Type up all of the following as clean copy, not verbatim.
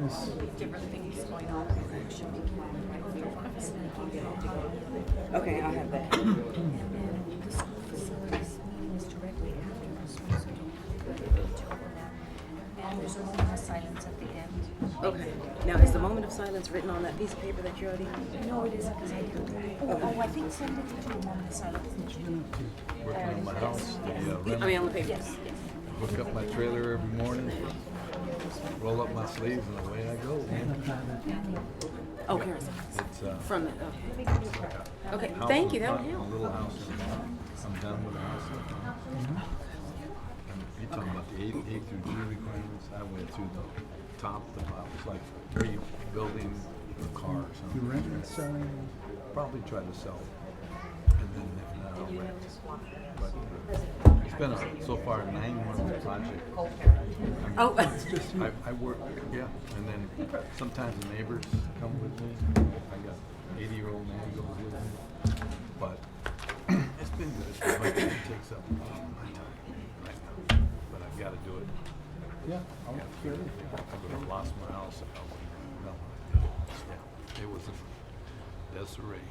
things. different things going on. Okay, I'll have that. And then the school facilities meeting is directly after this one, so don't overlap. And there's a moment of silence at the end. Okay. Now, is the moment of silence written on that piece of paper that you already? No, it isn't, because I didn't. I think somebody did do a moment of silence. Working on my house. I mean, on the paper. Yes, yes. Hook up my trailer every morning, roll up my sleeves, and away I go. Okay. It's From the, okay. house Thank you. is That would fun, help. a little house. I'm done with the house. And you're talking about the A through G requirements. I went through the top to bottom. It's like rebuilding a car or You something. renting and selling? Probably try to sell it. And then if not, I'll rent. But it's been so far a 9-month project. Oh. I work, yeah, and then sometimes the neighbors come with me. I got 80-year-old man goes with me. But it's been good. But it takes up a lot of my time right now. But I've got to do it. Yeah, I'll hear it. I would have lost my house if I wouldn't have done it. Yeah, it was a disarray.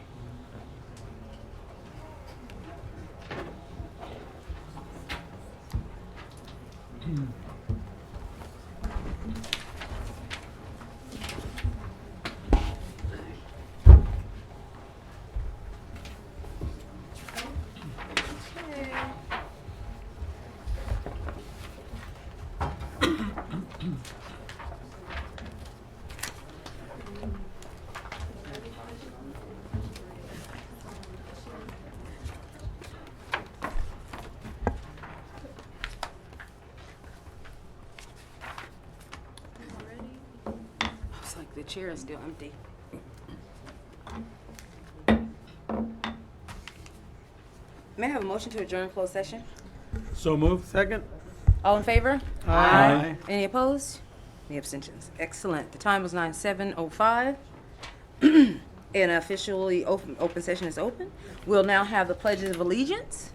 It's like the chair is still empty. May I have a motion to adjourn closed session? So moved. Second. All in favor? Aye. Any opposed? Any abstentions? Excellent. The time was 9:07:05. An officially open session is open. We'll now have the pledges of allegiance.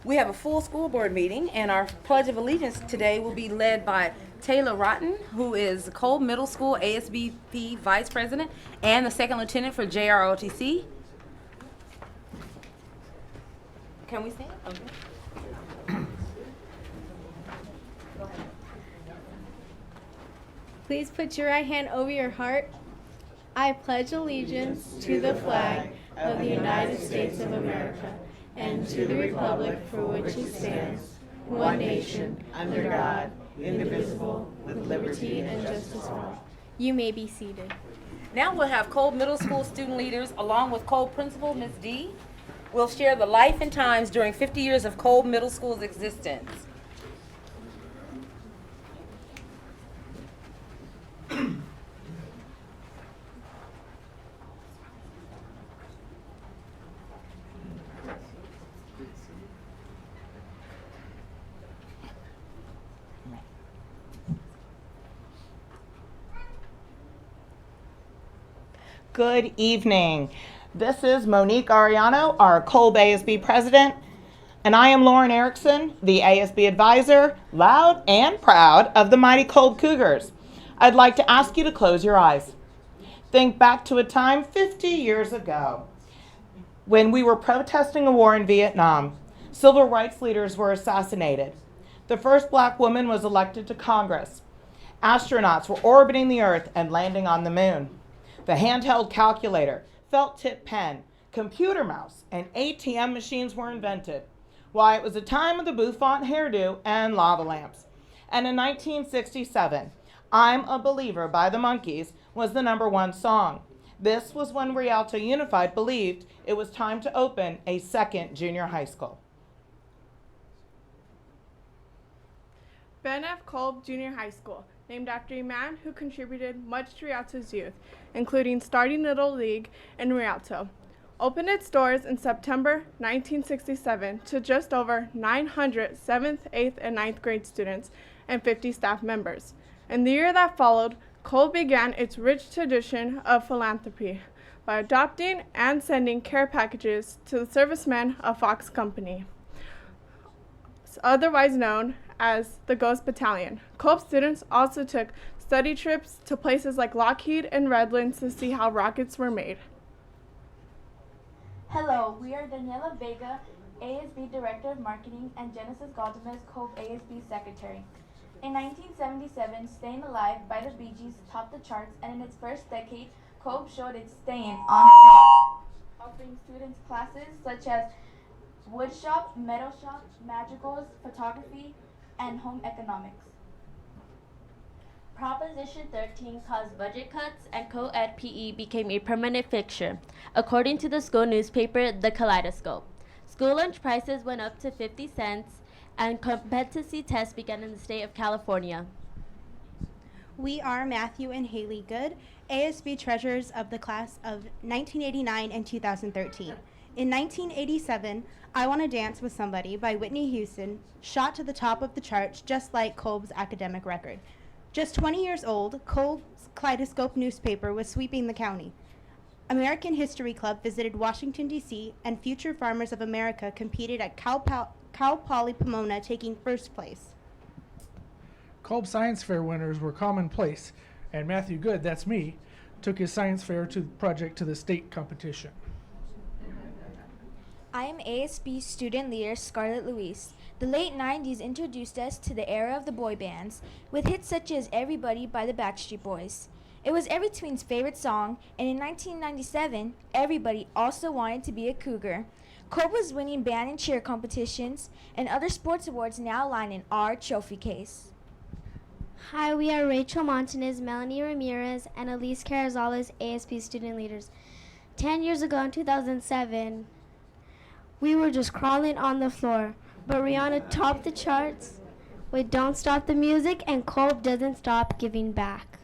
We have a full school board meeting, and our pledge of allegiance today will be led by Taylor Rotten, who is Cole Middle School ASBP Vice President and the Second Lieutenant for JROTC. Can we stand? Okay. Please put your right hand over your heart. I pledge allegiance to the flag of the United States of America and to the republic for which it stands, one nation, under God, indivisible, with liberty and justice for all. You may be seated. Now we'll have Cole Middle School student leaders, along with Cole Principal Ms. D, will share the life and times during 50 years of Cole Middle School's existence. Good evening. This is Monique Ariano, our Cole ASB president, and I am Lauren Erickson, the ASB advisor, loud and proud of the mighty Cole Cougars. I'd like to ask you to close your eyes. Think back to a time 50 years ago when we were protesting a war in Vietnam. Civil rights leaders were assassinated. The first black woman was elected to Congress. Astronauts were orbiting the Earth and landing on the moon. The handheld calculator, felt tip pen, computer mouse, and ATM machines were invented. Why, it was a time of the bouffant hairdo and lava lamps. And in 1967, I'm a Believer by the Monkees was the #1 song. This was when Rialto Unified believed it was time to open a second junior high school. Ben F. Kolb Junior High School, named after a man who contributed much to Rialto's youth, including starting Little League in Rialto, opened its doors in September 1967 to just over 900 7th, 8th, and 9th grade students and 50 staff members. In the year that followed, Kolb began its rich tradition of philanthropy by adopting and sending care packages to the servicemen of Fox Company, otherwise known as the Ghost Battalion. Kolb students also took study trips to places like Lockheed and Redlands to see how rockets were made. Hello, we are Daniela Vega, ASB Director of Marketing, and Genesis Galdames, Kolb ASB Secretary. In 1977, Staying Alive by the Bee Gees topped the charts, and in its first decade, Kolb showed its staying on top, offering students classes such as woodshop, metal shop, madrigals, photography, and home economics. Proposition 13 caused budget cuts and co-ed PE became a permanent fixture, according to the school newspaper, The Kaleidoscope. School lunch prices went up to 50 cents, and competency tests began in the state of California. We are Matthew and Haley Good, ASB treasurers of the class of 1989 and 2013. In 1987, I Want to Dance with Somebody by Whitney Houston shot to the top of the charts just like Kolb's academic record. Just 20 years old, Kolb's Kaleidoscope newspaper was sweeping the county. American History Club visited Washington, D.C., and Future Farmers of America competed at Cal Poly Pomona, taking first place. Kolb Science Fair winners were commonplace, and Matthew Good, that's me, took his science fair project to the state competition. I am ASB student leader Scarlett Louise. The late 90s introduced us to the era of the boy bands, with hits such as Everybody by the Backstreet Boys. It was every tween's favorite song, and in 1997, everybody also wanted to be a cougar. Kolb was winning band and cheer competitions, and other sports awards now line in our trophy case. Hi, we are Rachel Montanez, Melanie Ramirez, and Elise Carrizales, ASB student leaders. 10 years ago in 2007, we were just crawling on the floor, but Rihanna topped the charts with Don't Stop the Music, and Kolb doesn't stop giving back.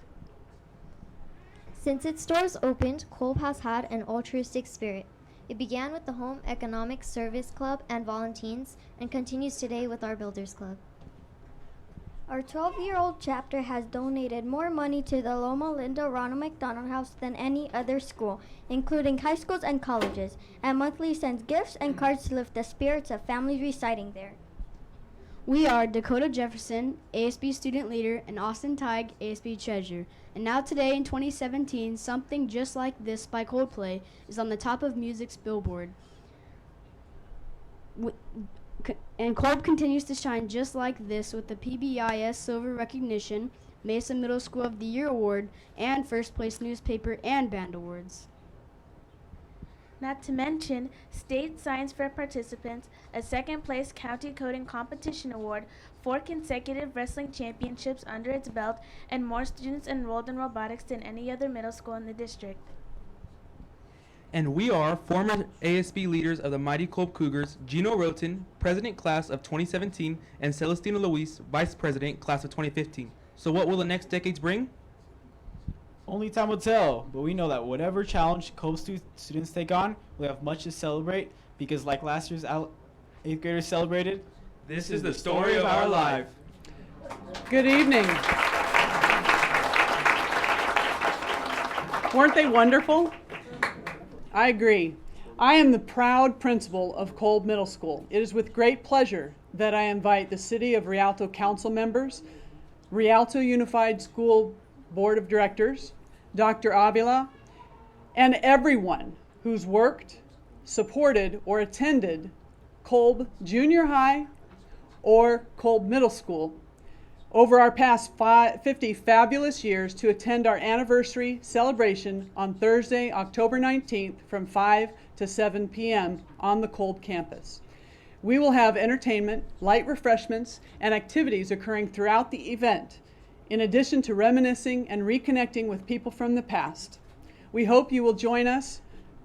Since its doors opened, Kolb has had an altruistic spirit. It began with the Home Economic Service Club and Volunteers, and continues today with our Builders Club. Our 12-year-old chapter has donated more money to the Loma Linda Ronald McDonald House than any other school, including high schools and colleges, and monthly sends gifts and cards to lift the spirits of families residing there. We are Dakota Jefferson, ASB student leader, and Austin Teig, ASB treasurer. And now today in 2017, Something Just Like This by Coldplay is on the top of music's billboard. And Kolb continues to shine just like this with the PBIS Silver Recognition, Mesa Middle School of the Year Award, and First Place Newspaper and Band Awards. Not to mention State Science Fair participants, a second-place County Coding Competition Award, 4 consecutive wrestling championships under its belt, and more students enrolled in robotics than any other middle school in the district. And we are former ASB leaders of the mighty Kolb Cougars, Gino Roten, President Class of 2017, and Celestina Luis, Vice President Class of 2015. So what will the next decades bring? Only time will tell, but we know that whatever challenge Kolb students take on, we have much to celebrate, because like last year's 8th graders celebrated, this is the story of our life. Good evening. Weren't they wonderful? I agree. I am the proud principal of Kolb Middle School. It is with great pleasure that I invite the City of Rialto Council members, Rialto Unified School Board of Directors, Dr. Avila, and everyone who's worked, supported, or attended Kolb Junior High or Kolb Middle School over our past 50 fabulous years to attend our anniversary celebration on Thursday, October 19th from 5 to 7 p.m. on the Kolb campus. We will have entertainment, light refreshments, and activities occurring throughout the event, in addition to reminiscing and reconnecting with people from the past. We hope you will join us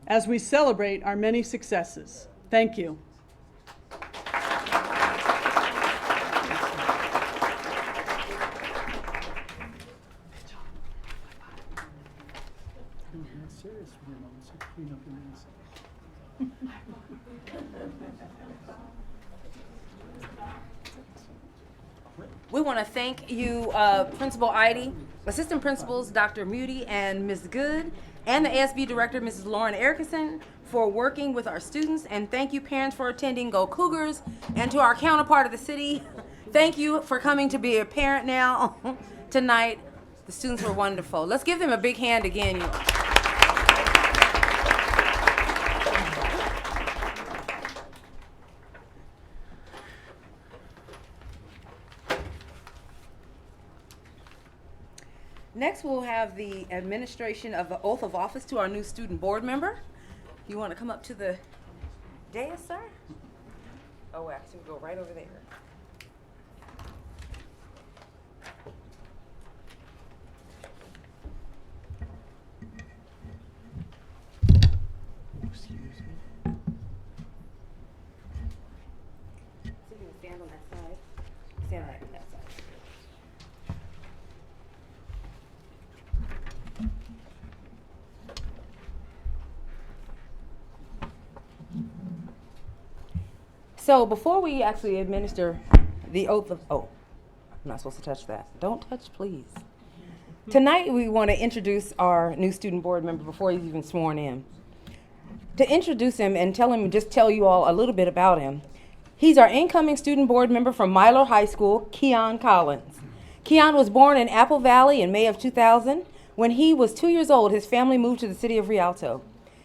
as we celebrate our many successes. Thank you. We want to thank you, Principal Idy, Assistant Principals Dr. Moody and Ms. Good, and the ASB Director, Mrs. Lauren Erickson, for working with our students. And thank you, parents, for attending. Go Cougars. And to our counterpart of the city, Thank you for coming to be a parent now tonight. The students were wonderful. Let's give them a big hand again, you all. Next, we'll have the administration of the oath of office to our new student board member. You want to come up to the dais, sir? Oh, actually, we'll go right over there. Excuse me. So you can stand on that side. Stand right on that side. So before we actually administer the oath of, oh, I'm not supposed to touch that. Don't touch, please. Tonight we want to introduce our new student board member before he's even sworn in. To introduce him and just tell you all a little bit about him, he's our incoming student board member from Myler High School, Keon Collins. Keon was born in Apple Valley in May of 2000. When he was 2 years old, his family moved to the city of Rialto.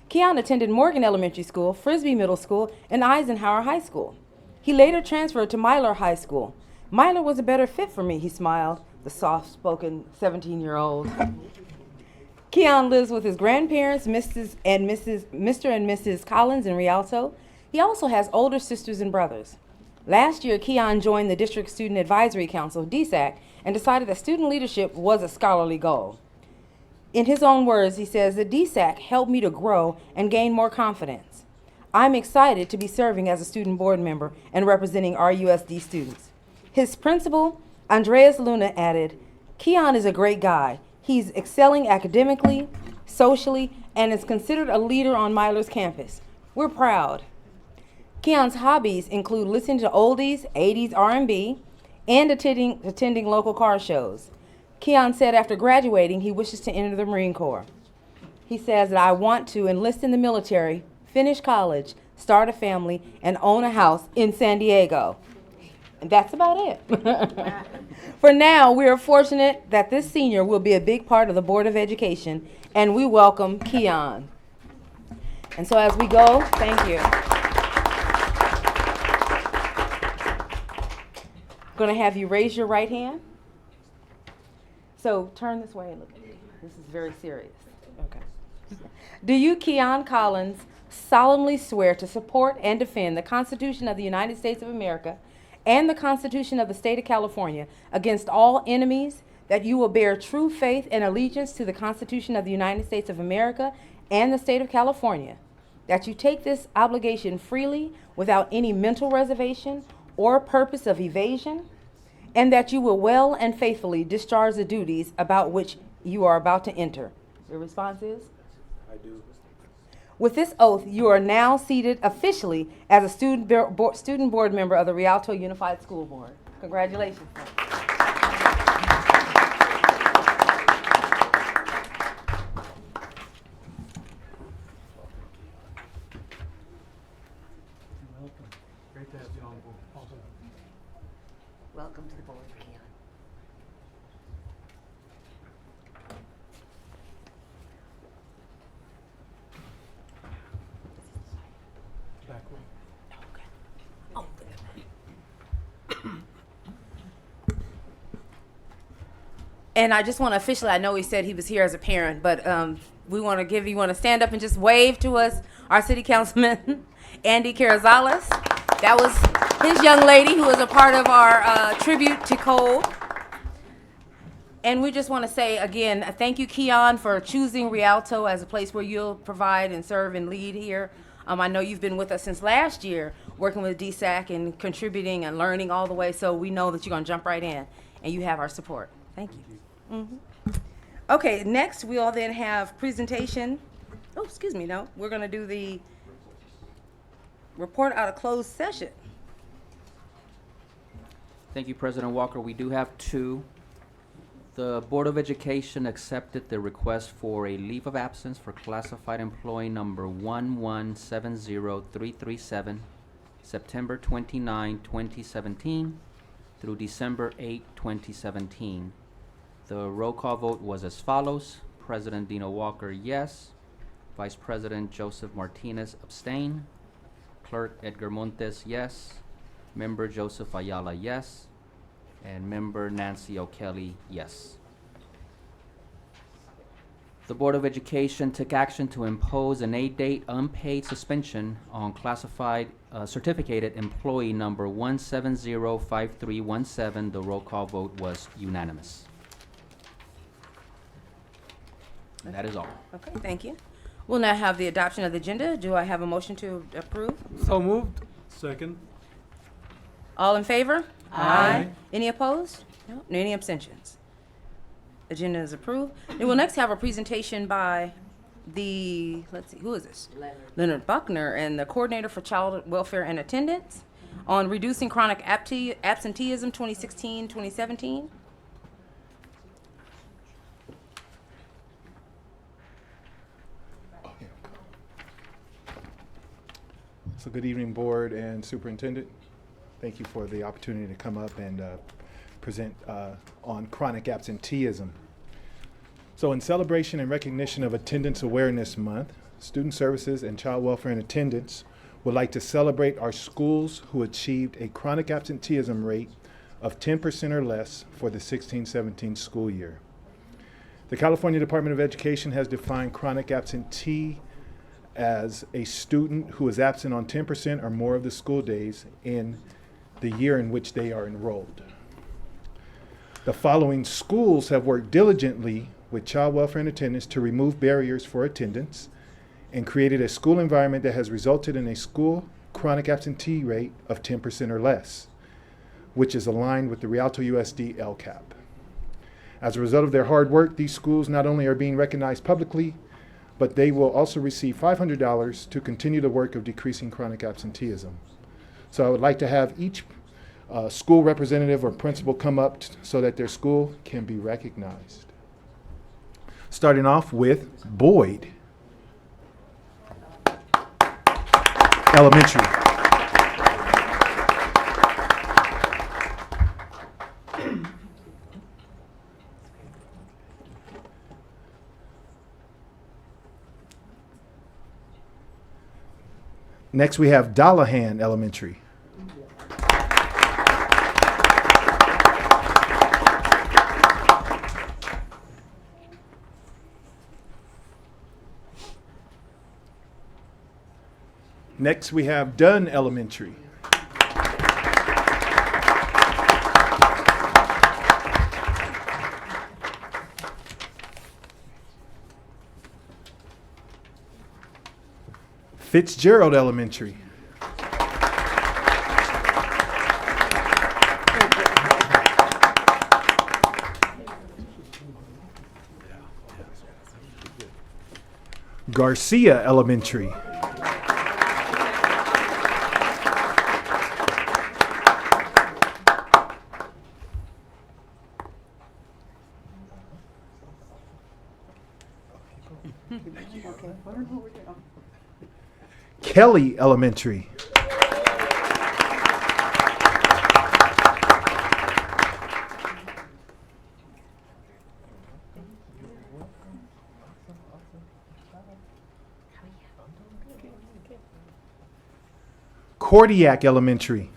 Keon attended Morgan Elementary School, Frisbee Middle School, and Eisenhower High School. He later transferred to Myler High School. Myler was a better fit for me, he smiled, the soft-spoken 17-year-old. Keon lives with his grandparents, Mr. and Mrs. Collins in Rialto. He also has older sisters and brothers. Last year, Keon joined the District Student Advisory Council, DSAC, and decided that student leadership was a scholarly goal. In his own words, he says, the DSAC helped me to grow and gain more confidence. I'm excited to be serving as a student board member and representing RUSD students. His principal, Andreas Luna, added, Keon is a great guy. He's excelling academically, socially, and is considered a leader on Myler's campus. We're proud. Keon's hobbies include listening to oldies, 80s R&B, and attending local car shows. Keon said after graduating, he wishes to enter the Marine Corps. He says that I want to enlist in the military, finish college, start a family, and own a house in San Diego. And that's about it. For now, we are fortunate that this senior will be a big part of the Board of Education, and we welcome Keon. And so as we go, thank you. I'm going to have you raise your right hand. So turn this way and look at me. This is very serious. Okay. Do you, Keon Collins, solemnly swear to support and defend the Constitution of the United States of America and the Constitution of the State of California against all enemies, that you will bear true faith and allegiance to the Constitution of the United States of America and the State of California, that you take this obligation freely without any mental reservation or purpose of evasion, and that you will well and faithfully discharge the duties about which you are about to enter? Your response is? I do. With this oath, you are now seated officially as a student board member of the Rialto Unified School Board. Congratulations. Great to have you on board. Welcome to the board, Keon. Back way. And I just want to officially, I know he said he was here as a parent, but we want to give you want to stand up and just wave to us, our city councilman, Andy Carrizales. That was his young lady who was a part of our tribute to Cole. And we just want to say again, thank you, Keon, for choosing Rialto as a place where you'll provide and serve and lead here. I know you've been with us since last year, working with DSAC and contributing and learning all the way, so we know that you're going to jump right in, and you have our support. Thank you. Okay, next we'll then have presentation. Oh, excuse me, no. We're going to do the report out of closed session. Thank you, President Walker. We do have two. The Board of Education accepted the request for a leave of absence for classified employee number 1170337, September 29, 2017, through December 8, 2017. The roll call vote was as follows. President Dino Walker, yes. Vice President Joseph Martinez, abstain. Clerk Edgar Montes, yes. Member Joseph Ayala, yes. And Member Nancy O'Kelly, yes. The Board of Education took action to impose an 8-day unpaid suspension on classified certificated employee number 1705317. The roll call vote was unanimous. And that is all. Okay, thank you. We'll now have the adoption of the agenda. Do I have a motion to approve? So moved. Second. All in favor? Aye. Any opposed? No. Any abstentions? Agenda is approved. Then we'll next have a presentation by the, let's see, who is this? Leonard Buckner, and the Coordinator for Child Welfare and Attendance on reducing chronic absenteeism 2016-2017. So good evening, Board and Superintendent. Thank you for the opportunity to come up and present on chronic absenteeism. So in celebration and recognition of Attendance Awareness Month, Student Services and Child Welfare and Attendance would like to celebrate our schools who achieved a chronic absenteeism rate of 10% or less for the 16-17 school year. The California Department of Education has defined chronic absentee as a student who is absent on 10% or more of the school days in the year in which they are enrolled. The following schools have worked diligently with child welfare and attendance to remove barriers for attendance and created a school environment that has resulted in a school chronic absentee rate of 10% or less, which is aligned with the Rialto USD LCAP. As a result of their hard work, these schools not only are being recognized publicly, but they will also receive $500 to continue the work of decreasing chronic absenteeism. So I would like to have each school representative or principal come up so that their school can be recognized. Starting off with Boyd Elementary. Next we have Dallahan Elementary. Next we have Dunn Elementary. Fitzgerald Elementary. Garcia Elementary. Kelly Elementary. Cordiac Elementary.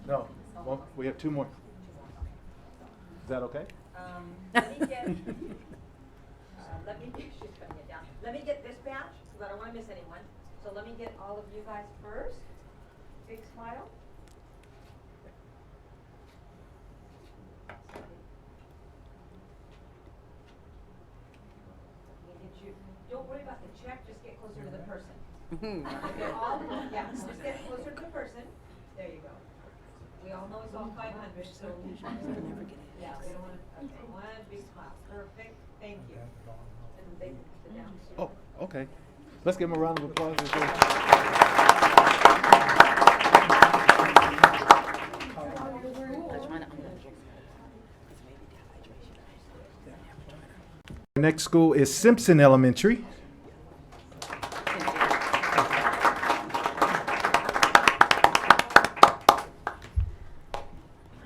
No, well, we have two more. Is that okay? Let me get, she's cutting it down. Let me get this batch, because I don't want to miss anyone. So let me get all of you guys first. Big smile. Don't worry about the check, just get closer to the person. Okay, all, yeah, just get closer to the person. There you go. We all know it's all 500, so yeah, we don't want to. Okay, one big smile. Perfect. Thank you. And they can sit down. Oh, okay. Let's give them a round of applause. Next school is Simpson Elementary.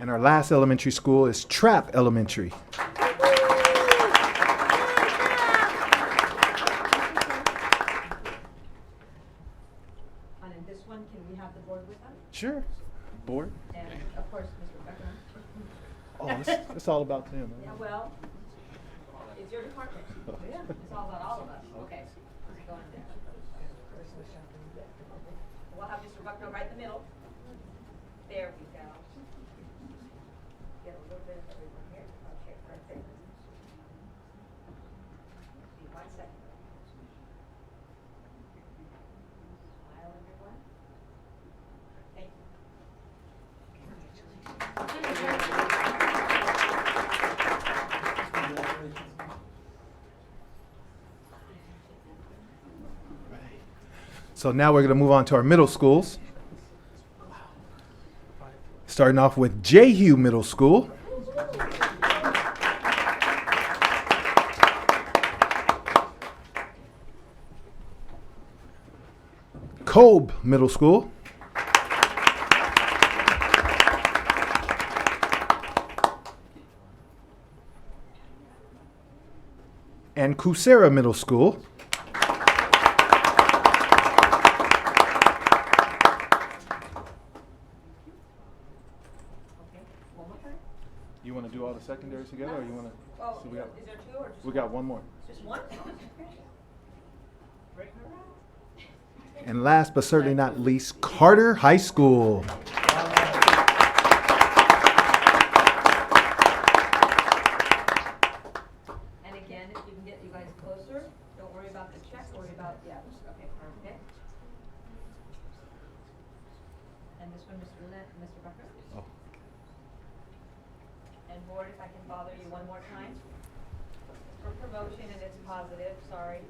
And our last elementary school is Trapp Elementary. And in this one, can we have the board with us? Sure. Board? And of course, Mr. Becker. Oh, it's all about them. Yeah, well, it's your department. Yeah, it's all about all of us. Okay. Go in there. We'll have Mr. Buckner right in the middle. There we go. Get a little bit of everyone here. Okay, perfect. Be 1 second. Smile, everyone. Thank you. So now we're going to move on to our middle schools. Starting off with Jehu Middle School. Kolb Middle School. And Kusera Middle School. You want to do all the secondaries together, or you want to? Oh, So we got, is there two or just we got one more. Just one? Break her out. And last but certainly not least, Carter High School. And again, if you can get you guys closer, don't worry about the check, worry about the others. Okay, perfect. And this one, Mr. Lynette and Mr. Bucker. Oh. And board, if I can bother you one more time. For promotion and it's positive, sorry.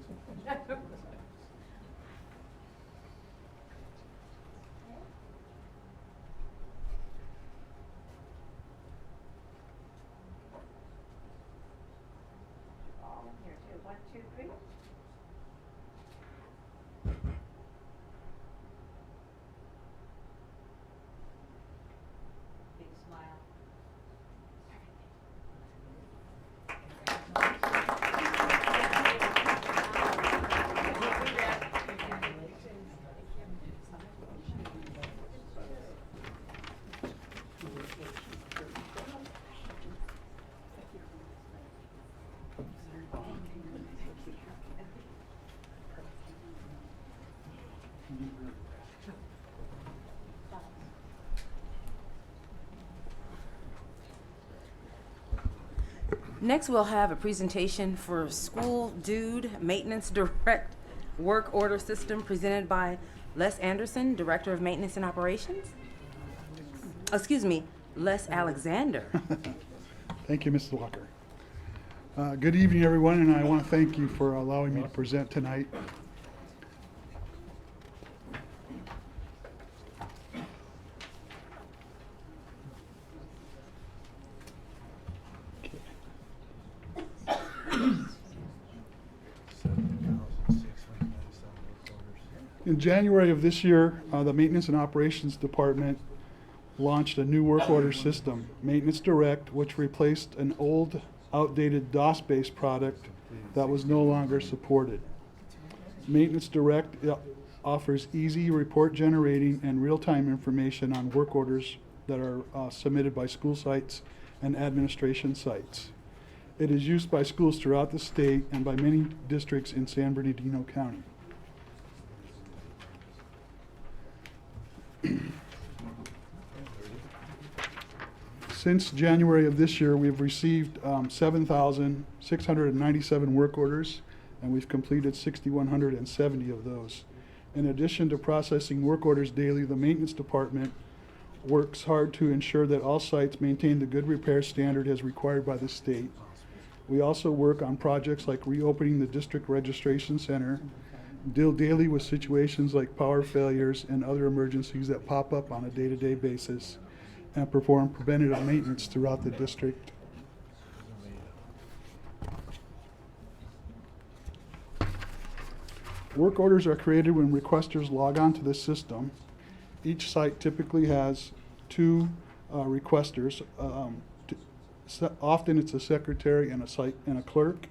All in here too. 1, 2, 3. Big smile. Next, we'll have a presentation for School Dude Maintenance Direct Work Order System presented by Les Anderson, Director of Maintenance and Operations. Excuse me, Les Alexander. Thank you, Mrs. Walker. Good evening, everyone, and I want to thank you for allowing me to present tonight. In January of this year, the Maintenance and Operations Department launched a new work order system, Maintenance Direct, which replaced an old, outdated DOS-based product that was no longer supported. Maintenance Direct offers easy report generating and real-time information on work orders that are submitted by school sites and administration sites. It is used by schools throughout the state and by many districts in San Bernardino County. Since January of this year, we've received 7,697 work orders, and we've completed 6,170 of those. In addition to processing work orders daily, the maintenance department works hard to ensure that all sites maintain the good repair standard as required by the state. We also work on projects like reopening the district registration center, deal daily with situations like power failures and other emergencies that pop up on a day-to-day basis, and perform preventative maintenance throughout the district. Work orders are created when requesters log on to the system. Each site typically has two requesters. Often it's a secretary and a clerk.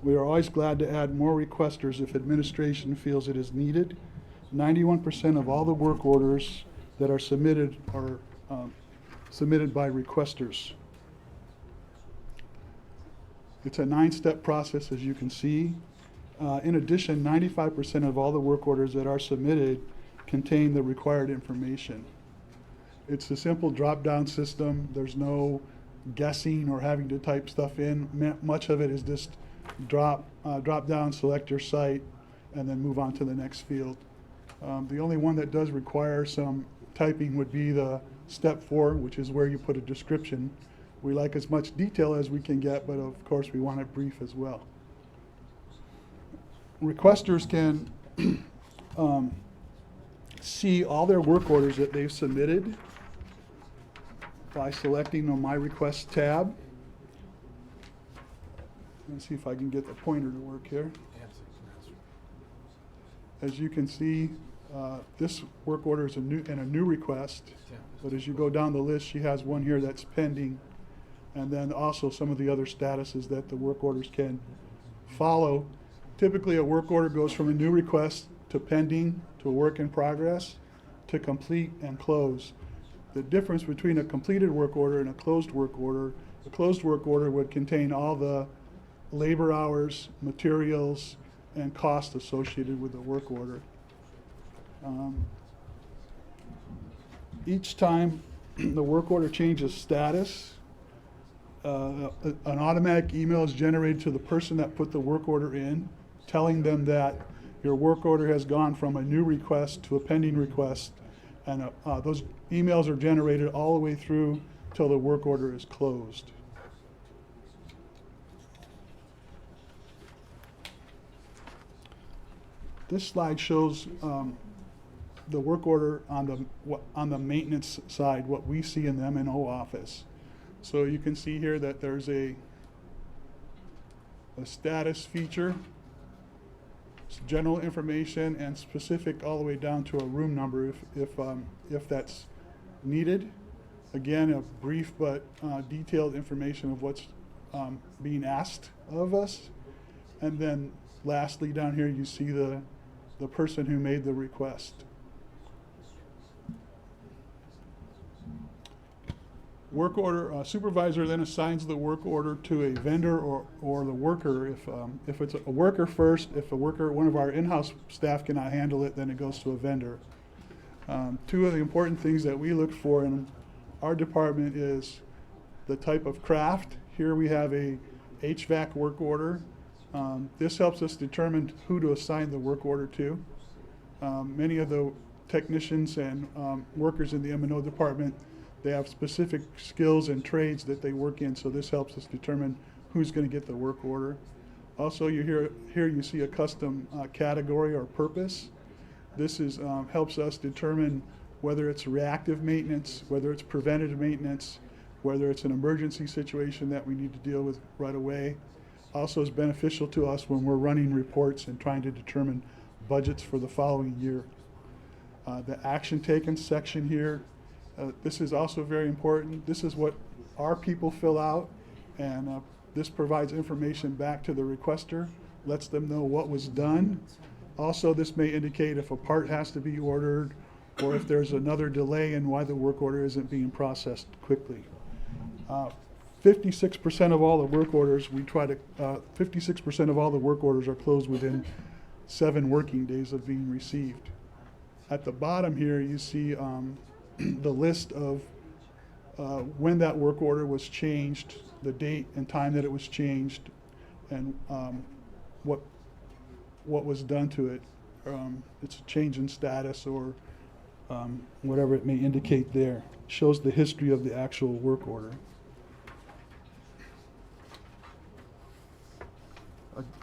We are always glad to add more requesters if administration feels it is needed. 91% of all the work orders that are submitted are submitted by requesters. It's a 9-step process, as you can see. In addition, 95% of all the work orders that are submitted contain the required information. It's a simple drop-down system. There's no guessing or having to type stuff in. Much of it is just drop down, select your site, and then move on to the next field. The only one that does require some typing would be the step 4, which is where you put a description. We like as much detail as we can get, but of course we want it brief as well. Requesters can see all their work orders that they've submitted by selecting the My Requests tab. Let's see if I can get the pointer to work here. As you can see, this work order is in a new request, but as you go down the list, she has one here that's pending, and then also some of the other statuses that the work orders can follow. Typically, a work order goes from a new request to pending, to a work in progress, to complete and close. The difference between a completed work order and a closed work order, the closed work order would contain all the labor hours, materials, and costs associated with the work order. Each time the work order changes status, an automatic email is generated to the person that put the work order in, telling them that your work order has gone from a new request to a pending request, and those emails are generated all the way through till the work order is closed. This slide shows the work order on the maintenance side, what we see in the M&O office. So you can see here that there's a status feature, general information, and specific all the way down to a room number if that's needed. Again, a brief but detailed information of what's being asked of us. And then lastly, down here you see the person who made the request. Work order, supervisor then assigns the work order to a vendor or the worker. If it's a worker first, if one of our in-house staff cannot handle it, then it goes to a vendor. Two of the important things that we look for in our department is the type of craft. Here we have a HVAC work order. This helps us determine who to assign the work order to. Many of the technicians and workers in the M&O department, they have specific skills and trades that they work in, so this helps us determine who's going to get the work order. Also, here you see a custom category or purpose. This helps us determine whether it's reactive maintenance, whether it's preventative maintenance, whether it's an emergency situation that we need to deal with right away. Also is beneficial to us when we're running reports and trying to determine budgets for the following year. The action taken section here, this is also very important. This is what our people fill out, and this provides information back to the requester, lets them know what was done. Also, this may indicate if a part has to be ordered or if there's another delay in why the work order isn't being processed quickly. 56% of all the work orders, 56% of all the work orders are closed within 7 working days of being received. At the bottom here, you see the list of when that work order was changed, the date and time that it was changed, and what was done to it. It's a change in status or whatever it may indicate there. Shows the history of the actual work order.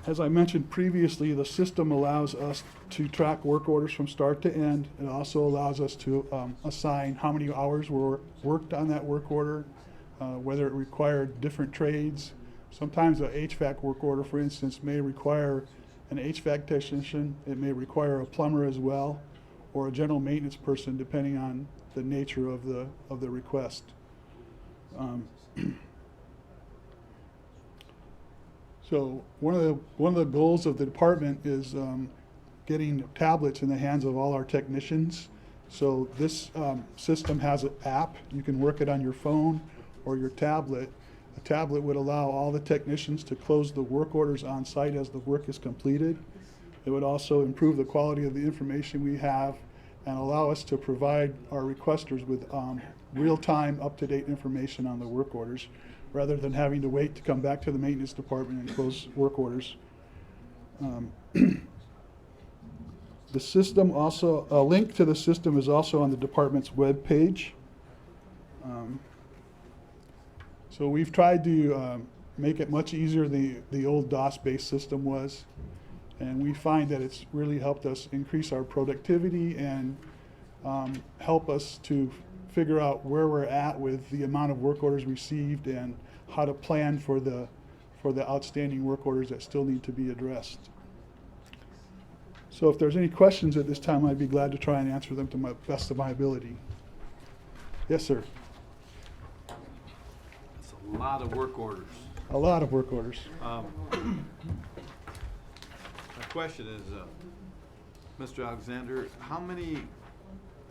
As I mentioned previously, the system allows us to track work orders from start to end. It also allows us to assign how many hours were worked on that work order, whether it required different trades. Sometimes a HVAC work order, for instance, may require an HVAC technician. It may require a plumber as well, or a general maintenance person, depending on the nature of the request. So one of the goals of the department is getting tablets in the hands of all our technicians. So this system has an app. You can work it on your phone or your tablet. A tablet would allow all the technicians to close the work orders on site as the work is completed. It would also improve the quality of the information we have and allow us to provide our requesters with real-time, up-to-date information on the work orders, rather than having to wait to come back to the maintenance department and close work orders. The system also, a link to the system is also on the department's web page. So we've tried to make it much easier than the old DOS-based system was. And we find that it's really helped us increase our productivity and help us to figure out where we're at with the amount of work orders received and how to plan for the outstanding work orders that still need to be addressed. So if there's any questions at this time, I'd be glad to try and answer them to my best of my ability. Yes, sir. That's a lot of work orders. A lot of work orders. My question is, Mr. Alexander, how many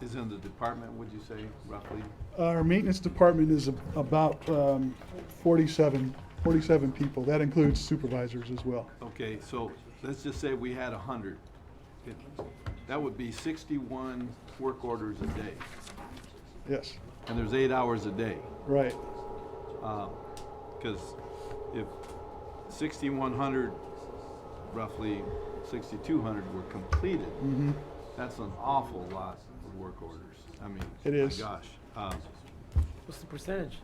is in the department, would you say, roughly? Our maintenance department is about 47 people. That includes supervisors as well. Okay, so let's just say we had 100. That would be 61 work orders a day. Yes. And there's 8 hours a day. Right. Because if 6,100, roughly 6,200 were completed, that's an awful lot of work orders. I mean, it is. My gosh. What's the percentage?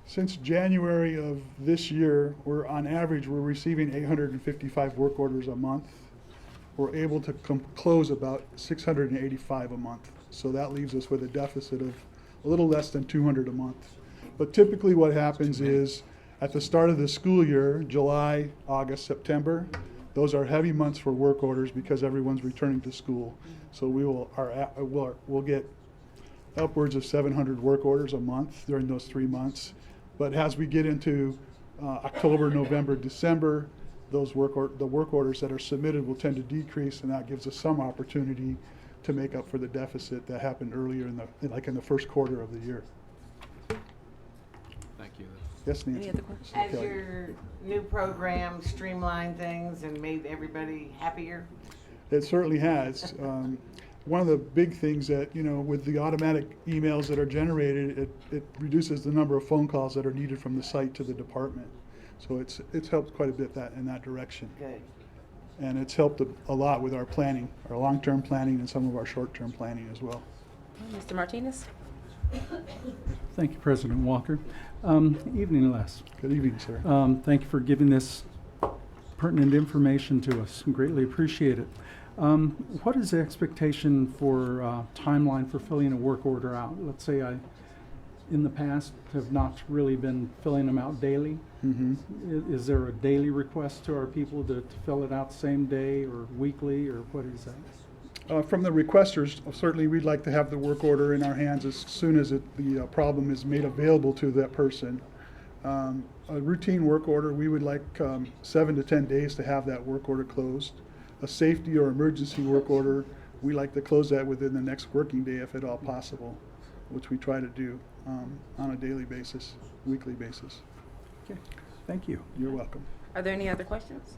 Since January of this year, we're on average, we're receiving 855 work orders a month. We're able to close about 685 a month. So that leaves us with a deficit of a little less than 200 a month. But typically what happens is at the start of the school year, July, August, September, those are heavy months for work orders because everyone's returning to school. So we'll get upwards of 700 work orders a month during those 3 months. But as we get into October, November, December, the work orders that are submitted will tend to decrease, and that gives us some opportunity to make up for the deficit that happened earlier in the first quarter of the year. Thank you. Yes, Nancy. Any other questions? Has your new program streamlined things and made everybody happier? It certainly has. One of the big things that, with the automatic emails that are generated, it reduces the number of phone calls that are needed from the site to the department. So it's helped quite a bit in that direction. Good. And it's helped a lot with our planning, our long-term planning and some of our short-term planning as well. Mr. Martinez? Thank you, President Walker. Evening, Les. Good evening, sir. Thank you for giving this pertinent information to us. Greatly appreciate it. What is the expectation for timeline for filling a work order out? Let's say I, in the past, have not really been filling them out daily. Is there a daily request to our people to fill it out same day or weekly, or what is that? From the requesters, certainly we'd like to have the work order in our hands as soon as the problem is made available to that person. A routine work order, we would like 7 to 10 days to have that work order closed. A safety or emergency work order, we like to close that within the next working day if at all possible, which we try to do on a daily basis, weekly basis. Okay, thank you. You're welcome. Are there any other questions?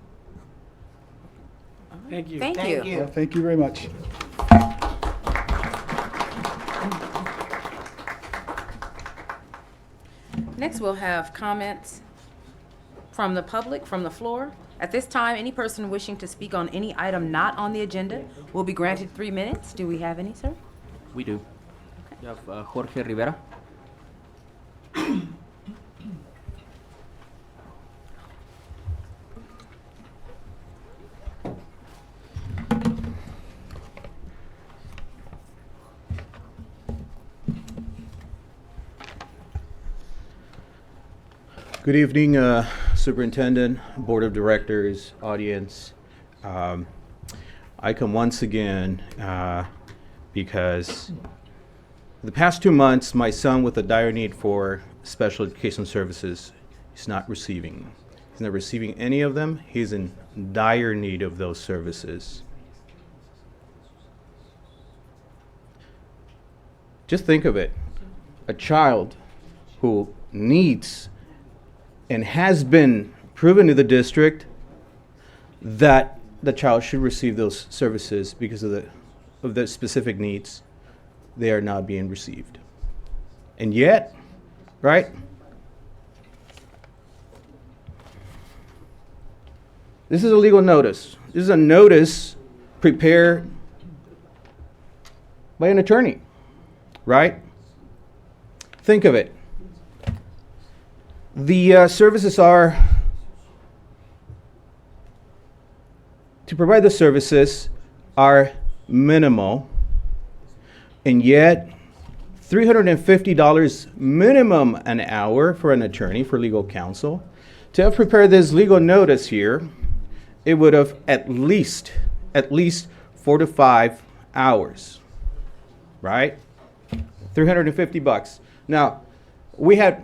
Thank you. Thank you. Well, thank you very much. Next, we'll have comments from the public, from the floor. At this time, any person wishing to speak on any item not on the agenda will be granted 3 minutes. Do we have any, sir? We do. You have Jorge Rivera. Good evening, Superintendent, Board of Directors, audience. I come once again because the past 2 months, my son with a dire need for special education services is not receiving. He's not receiving any of them. He's in dire need of those services. Just think of it. A child who needs and has been proven to the district that the child should receive those services because of the specific needs, they are not being received. And yet, right? This is a legal notice. This is a notice prepared by an attorney, right? Think of it. The services are to provide the services are minimal, and yet $350 minimum an hour for an attorney, for legal counsel. To have prepared this legal notice here, it would have at least 4 to 5 hours, right? $350. Now, we had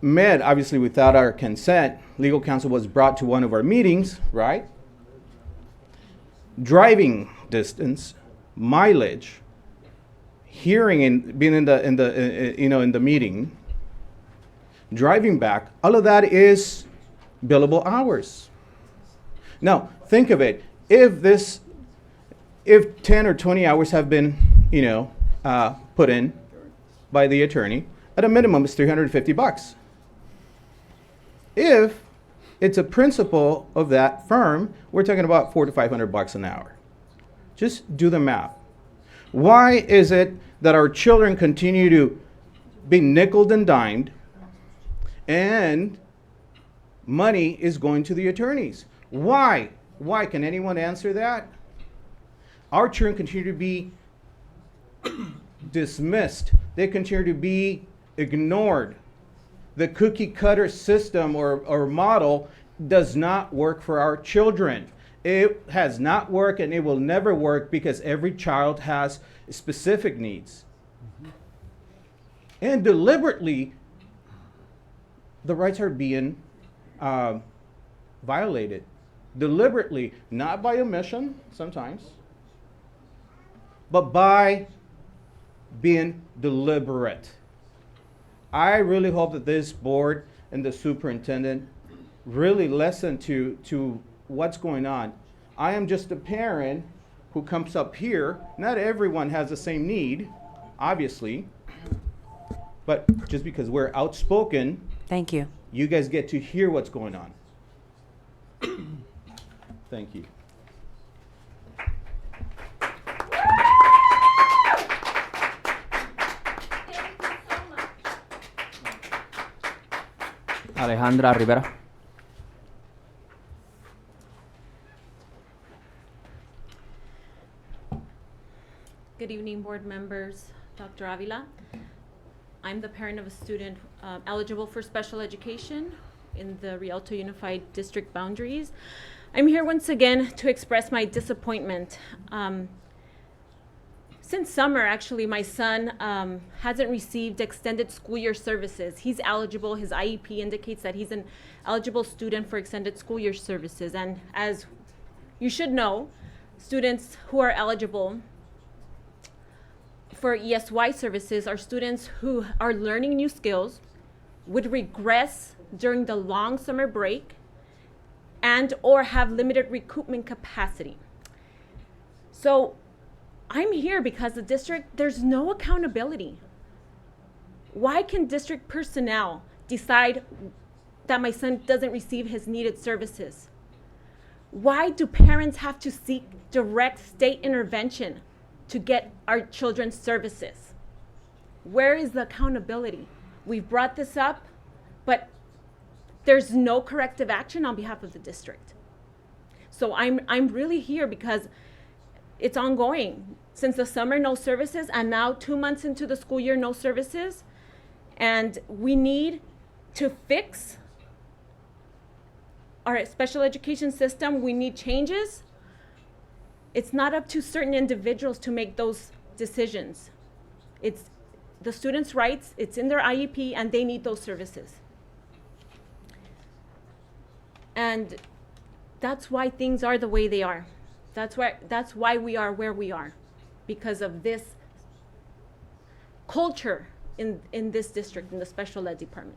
met, obviously without our consent. Legal counsel was brought to one of our meetings, right? Driving distance, mileage, hearing and being in the meeting, driving back, all of that is billable hours. Now, think of it. If 10 or 20 hours have been, put in by the attorney, at a minimum it's $350. If it's a principal of that firm, we're talking about $400 to $500 an hour. Just do the math. Why is it that our children continue to be nickeled and dimed and money is going to the attorneys? Why? Why? Can anyone answer that? Our children continue to be dismissed. They continue to be ignored. The cookie cutter system or model does not work for our children. It has not worked and it will never work because every child has specific needs. And deliberately, the rights are being violated. Deliberately, not by omission sometimes, but by being deliberate. I really hope that this board and the superintendent really listen to what's going on. I am just a parent who comes up here. Not everyone has the same need, obviously, but just because we're outspoken, thank you. You guys get to hear what's going on. Thank you. Alejandra Rivera. Good evening, board members, Dr. Avila. I'm the parent of a student eligible for special education in the Rialto Unified District boundaries. I'm here once again to express my disappointment. Since summer, actually, my son hasn't received extended school year services. He's eligible. His IEP indicates that he's an eligible student for extended school year services. And as you should know, students who are eligible for ESY services are students who are learning new skills, would regress during the long summer break, and or have limited recoupment capacity. So I'm here because the district, there's no accountability. Why can district personnel decide that my son doesn't receive his needed services? Why do parents have to seek direct state intervention to get our children's services? Where is the accountability? We've brought this up, but there's no corrective action on behalf of the district. So I'm really here because it's ongoing. Since the summer, no services, and now 2 months into the school year, no services. And we need to fix our special education system. We need changes. It's not up to certain individuals to make those decisions. It's the students' rights, it's in their IEP, and they need those services. And that's why things are the way they are. That's why we are where we are, because of this culture in this district, in the special ed department.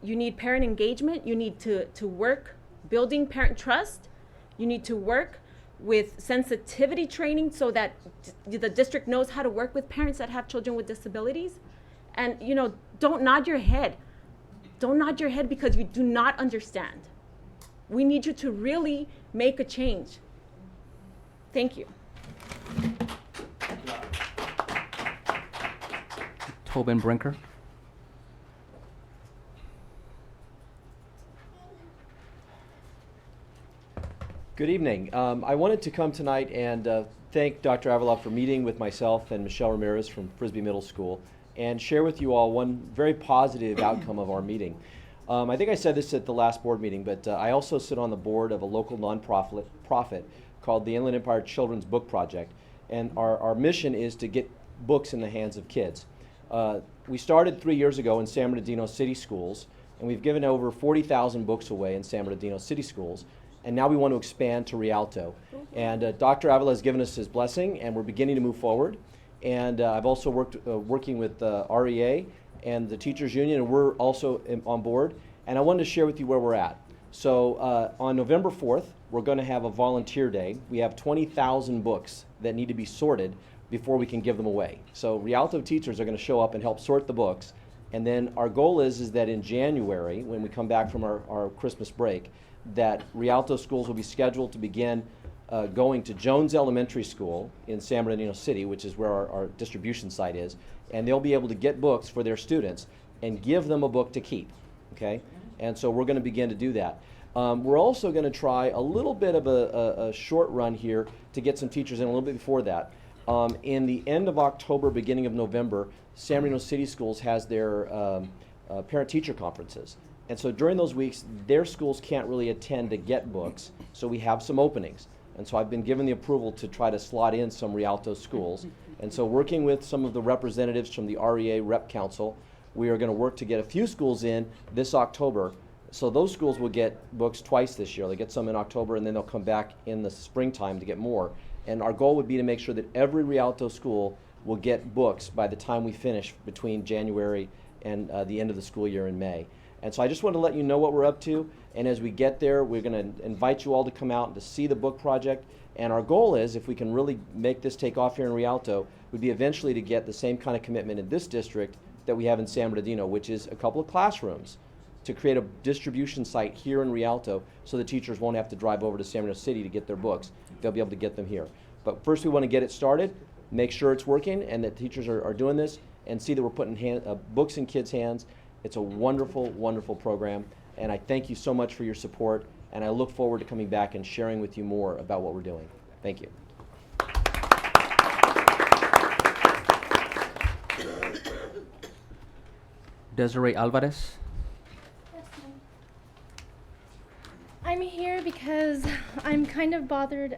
You need parent engagement. You need to work building parent trust. You need to work with sensitivity training so that the district knows how to work with parents that have children with disabilities. And, you know, don't nod your head. Don't nod your head because you do not understand. We need you to really make a change. Thank you. Tobin Brinker. Good evening. I wanted to come tonight and thank Dr. Avila for meeting with myself and Michelle Ramirez from Frisbee Middle School and share with you all one very positive outcome of our meeting. I think I said this at the last board meeting, but I also sit on the board of a local nonprofit called the Inland Empire Children's Book Project, and our mission is to get books in the hands of kids. We started 3 years ago in San Bernardino City Schools, and we've given over 40,000 books away in San Bernardino City Schools. And now we want to expand to Rialto. And Dr. Avila has given us his blessing, and we're beginning to move forward. And I've also working with REA and the Teachers Union, and we're also on board. And I wanted to share with you where we're at. So on November 4th, we're going to have a volunteer day. We have 20,000 books that need to be sorted before we can give them away. So Rialto teachers are going to show up and help sort the books. And then our goal is that in January, when we come back from our Christmas break, that Rialto schools will be scheduled to begin going to Jones Elementary School in San Bernardino City, which is where our distribution site is, and they'll be able to get books for their students and give them a book to keep, okay? And so we're going to begin to do that. We're also going to try a little bit of a short run here to get some teachers in a little bit before that. In the end of October, beginning of November, San Bernardino City Schools has their parent-teacher conferences. And so during those weeks, their schools can't really attend to get books, so we have some openings. And so I've been given the approval to try to slot in some Rialto schools. And so working with some of the representatives from the REA Rep Council, we are going to work to get a few schools in this October. So those schools will get books twice this year. They get some in October, and then they'll come back in the springtime to get more. And our goal would be to make sure that every Rialto school will get books by the time we finish between January and the end of the school year in May. And so I just wanted to let you know what we're up to, and as we get there, we're going to invite you all to come out and to see the book project. And our goal is, if we can really make this take off here in Rialto, would be eventually to get the same kind of commitment in this district that we have in San Bernardino, which is a couple of classrooms to create a distribution site here in Rialto so the teachers won't have to drive over to San Bernardino City to get their books. They'll be able to get them here. But first we want to get it started, make sure it's working, and that teachers are doing this, and see that we're putting books in kids' hands. It's a wonderful, wonderful program, and I thank you so much for your support, and I look forward to coming back and sharing with you more about what we're doing. Thank you. Desiree Alvarez. I'm here because I'm kind of bothered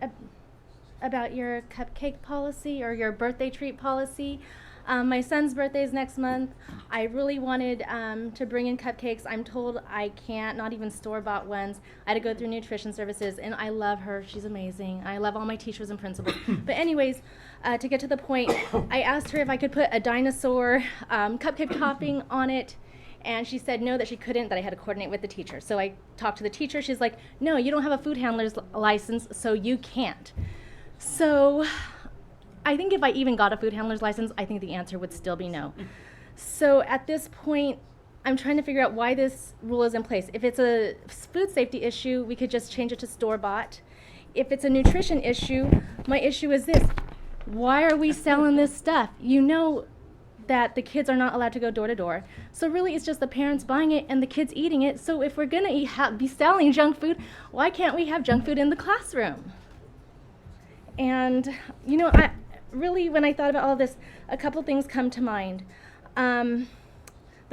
about your cupcake policy or your birthday treat policy. My son's birthday is next month. I really wanted to bring in cupcakes. I'm told I can't, not even store-bought ones. I had to go through nutrition services, and I love her. She's amazing. I love all my teachers and principals. But anyways, to get to the point, I asked her if I could put a dinosaur cupcake topping on it, and she said no, that she couldn't, that I had to coordinate with the teacher. So I talked to the teacher. She's like, no, you don't have a food handler's license, so you can't. So I think if I even got a food handler's license, I think the answer would still be no. So at this point, I'm trying to figure out why this rule is in place. If it's a food safety issue, we could just change it to store-bought. If it's a nutrition issue, my issue is this. Why are we selling this stuff? You know that the kids are not allowed to go door to door. So really it's just the parents buying it and the kids eating it. So if we're gonna be selling junk food, why can't we have junk food in the classroom? And you know, really, when I thought about all this, a couple things come to mind. The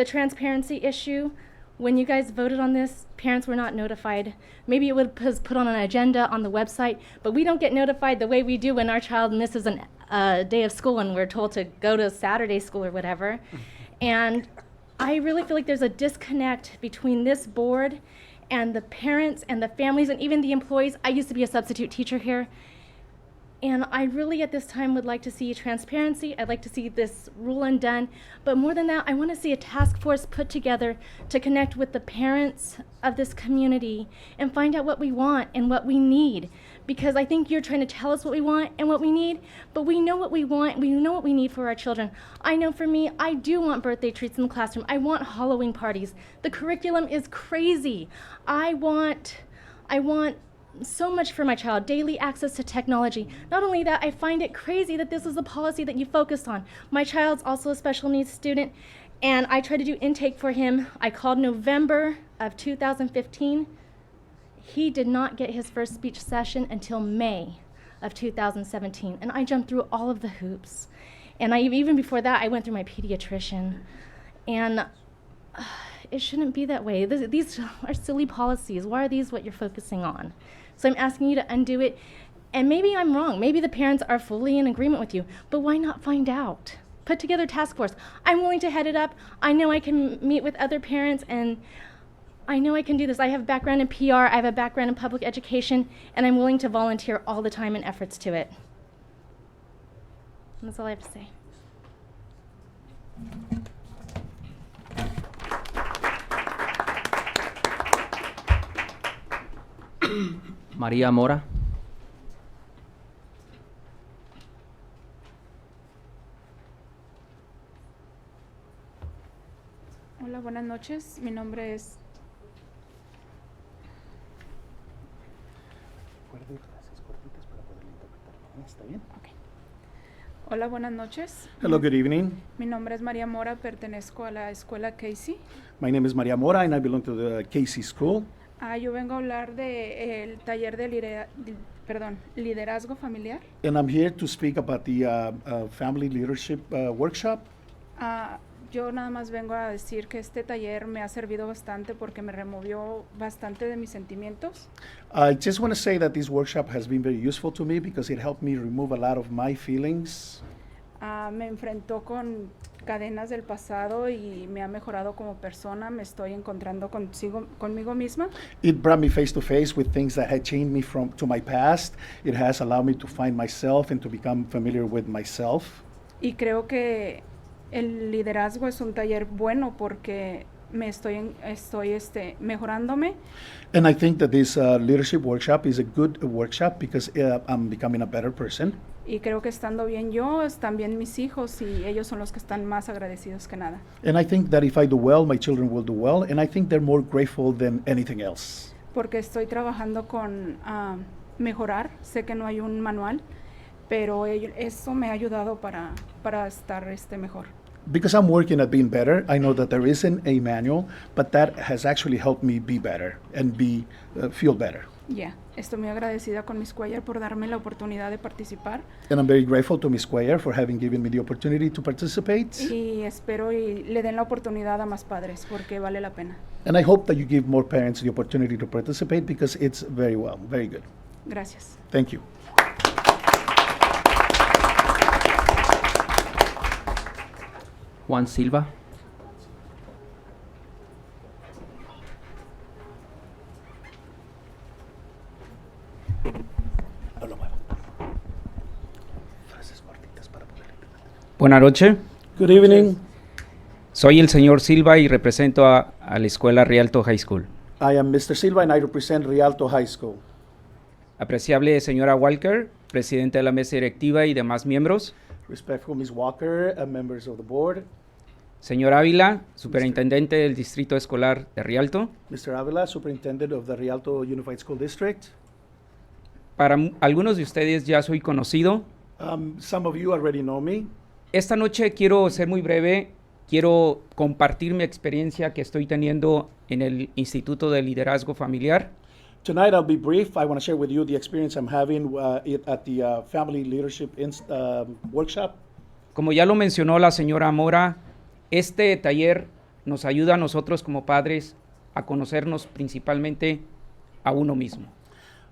transparency issue. when you guys voted on this, parents were not notified. Maybe it was put on an agenda on the website, but we don't get notified the way we do when our child misses a day of school and we're told to go to Saturday school or whatever. And I really feel like there's a disconnect between this board and the parents and the families and even the employees. I used to be a substitute teacher here. And I really at this time would like to see transparency. I'd like to see this rule undone. But more than that, I want to see a task force put together to connect with the parents of this community and find out what we want and what we need. Because I think you're trying to tell us what we want and what we need, but we know what we want, we know what we need for our children. I know for me, I do want birthday treats in the classroom. I want Halloween parties. The curriculum is crazy. I want so much for my child, daily access to technology. Not only that, I find it crazy that this is a policy that you focused on. My child's also a special needs student, and I tried to do intake for him. I called November of 2015. He did not get his first speech session until May of 2017, and I jumped through all of the hoops. And even before that, I went through my pediatrician, and it shouldn't be that way. These are silly policies. Why are these what you're focusing on? So I'm asking you to undo it. And maybe I'm wrong. Maybe the parents are fully in agreement with you. But why not find out? Put together a task force. I'm willing to head it up. I know I can meet with other parents, and I know I can do this. I have a background in PR. I have a background in public education. And I'm willing to volunteer all the time and efforts to it. And that's all I have to say. María Mora. Hola, buenas noches. Mi nombre es... Okay. Hola, buenas noches. Hello, good evening. Mi nombre es María Mora, pertenezco a la escuela Casey. My name is Maria Mora and I belong to the Casey School. Yo vengo a hablar del taller de liderazgo familiar. And I'm here to speak about the family leadership workshop. Yo nada más vengo a decir que este taller me ha servido bastante porque me removió bastante de mis sentimientos. I just want to say that this workshop has been very useful to me because it helped me remove a lot of my feelings. Me enfrentó con cadenas del pasado y me ha mejorado como persona. Me estoy encontrando conmigo misma. It brought me face to face with things that had changed me to my past. It has allowed me to find myself and to become familiar with myself. Y creo que el liderazgo es un taller bueno porque me estoy mejorándome. And I think that this leadership workshop is a good workshop because I'm becoming a better person. Y creo que estando bien yo, están bien mis hijos y ellos son los que están más agradecidos que nada. And I think that if I do well, my children will do well, and I think they're more grateful than anything else. Porque estoy trabajando con mejorar. Sé que no hay un manual, pero eso me ha ayudado para estar mejor. Because I'm working at being better, I know that there isn't a manual, but that has actually helped me be better and feel better. Estoy muy agradecida con Miss Cuellar por darme la oportunidad de participar. And I'm very grateful to Miss Cuellar for having given me the opportunity to participate. Y espero y le den la oportunidad a más padres porque vale la pena. And I hope that you give more parents the opportunity to participate because it's very good. Gracias. Thank you. Juan Silva. Buenas noches. Good evening. Soy el señor Silva y represento a la escuela Rialto High School. I am Mr. Silva and I represent Rialto High School. Apreciable señora Walker, presidente de la mesa directiva y demás miembros. Respectful Ms. Walker, members of the board. Señor Ávila, superintendente del distrito escolar de Rialto. Mr. Ávila, superintendent of the Rialto Unified School District. Para algunos de ustedes ya soy conocido. Some of you already know me. Esta noche quiero ser muy breve, quiero compartir mi experiencia que estoy teniendo en el Instituto de Liderazgo Familiar. Tonight I'll be brief. I want to share with you the experience I'm having at the Family Leadership Workshop. Como ya lo mencionó la señora Mora, este taller nos ayuda a nosotros como padres a conocernos principalmente a uno mismo.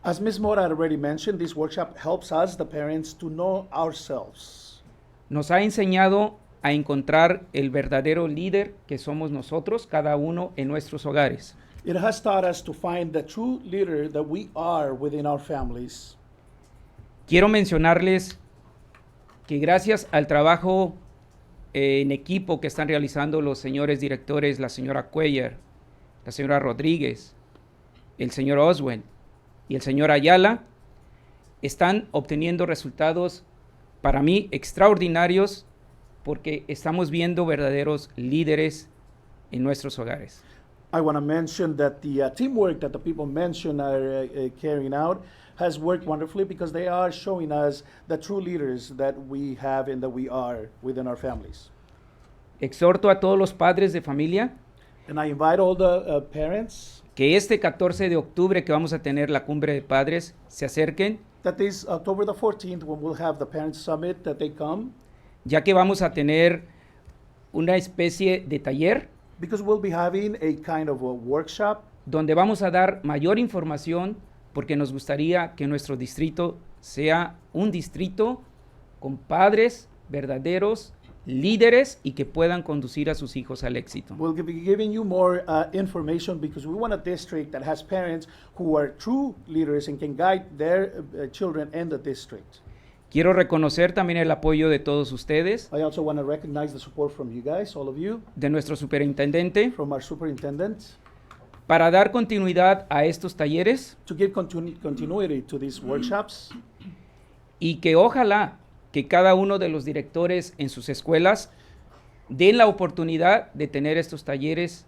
As Ms. Mora already mentioned, this workshop helps us, the parents, to know ourselves. Nos ha enseñado a encontrar el verdadero líder que somos nosotros, cada uno en nuestros hogares. It has taught us to find the true leader that we are within our families. Quiero mencionarles que gracias al trabajo en equipo que están realizando los señores directores, la señora Cuellar, la señora Rodríguez, el señor Oswell y el señor Ayala, están obteniendo resultados para mí extraordinarios porque estamos viendo verdaderos líderes en nuestros hogares. I want to mention that the teamwork that the people mentioned are carrying out has worked wonderfully because they are showing us the true leaders that we have and that we are within our families. Exhorto a todos los padres de familia And I invite all the parents que este 14 de octubre que vamos a tener la cumbre de padres se acerquen, that this October the 14th, when we'll have the Parents Summit, that they come, ya que vamos a tener una especie de taller because we'll be having a kind of a workshop donde vamos a dar mayor información porque nos gustaría que nuestro distrito sea un distrito con padres verdaderos, líderes y que puedan conducir a sus hijos al éxito. We'll be giving you more information because we want a district that has parents who are true leaders and can guide their children in the district. Quiero reconocer también el apoyo de todos ustedes, I also want to recognize the support from you guys, all of you, de nuestro superintendente, from our superintendent, para dar continuidad a estos talleres to give continuity to these workshops, y que ojalá que cada uno de los directores en sus escuelas den la oportunidad de tener estos talleres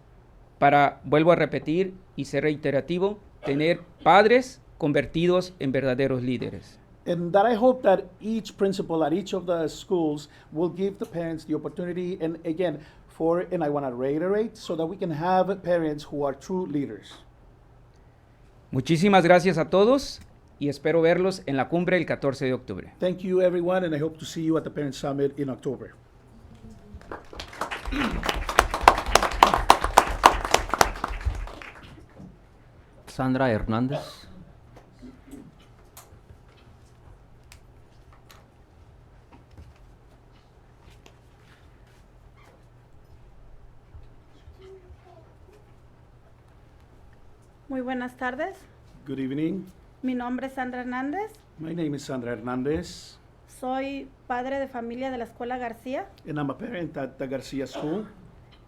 para, vuelvo a repetir y ser reiterativo, tener padres convertidos en verdaderos líderes. and that I hope that each principal at each of the schools will give the parents the opportunity, and again, and I want to reiterate, so that we can have parents who are true leaders. Muchísimas gracias a todos y espero verlos en la cumbre el 14 de octubre. Thank you, everyone, and I hope to see you at the Parents Summit in October. Sandra Hernández. Muy buenas tardes. Good evening. Mi nombre es Sandra Hernández. My name is Sandra Hernandez, Soy padre de familia de la Escuela García. and I'm a parent at the Garcia School.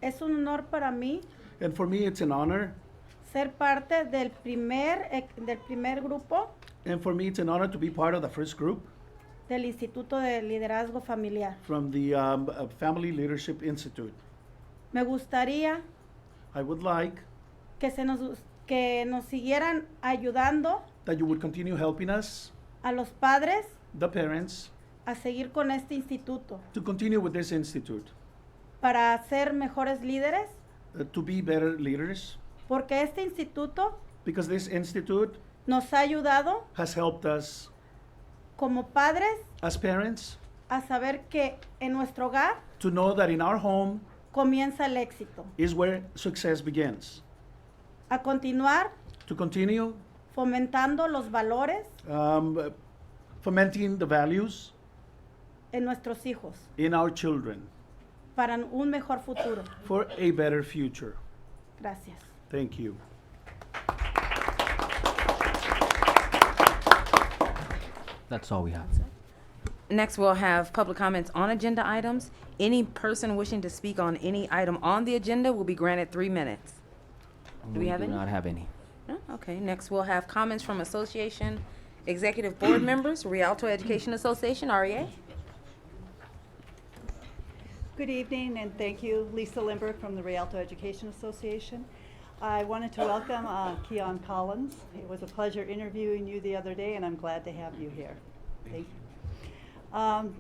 Es un honor para mí And for me, it's an honor, ser parte del primer grupo and for me, it's an honor to be part of the first group del Instituto de Liderazgo Familiar. from the Family Leadership Institute. Me gustaría I would like que nos siguieran ayudando that you would continue helping us, a los padres, the parents, a seguir con este instituto to continue with this institute, para ser mejores líderes, to be better leaders, porque este instituto because this institute nos ha ayudado has helped us como padres as parents a saber que en nuestro hogar to know that in our home comienza el éxito, is where success begins. a continuar To continue fomentando los valores fomenting the values en nuestros hijos in our children para un mejor futuro. for a better future. Gracias. Thank you. That's all we have. Next, we'll have public comments on agenda items. Any person wishing to speak on any item on the agenda will be granted 3 minutes. Do we have any? do not have any. No? Okay, next we'll have comments from association executive board members, Rialto Education Association, REA. Good evening, and thank you, Lisa Lindbergh from the Rialto Education Association. I wanted to welcome Keon Collins. It was a pleasure interviewing you the other day, and I'm glad to have you here. Thank you.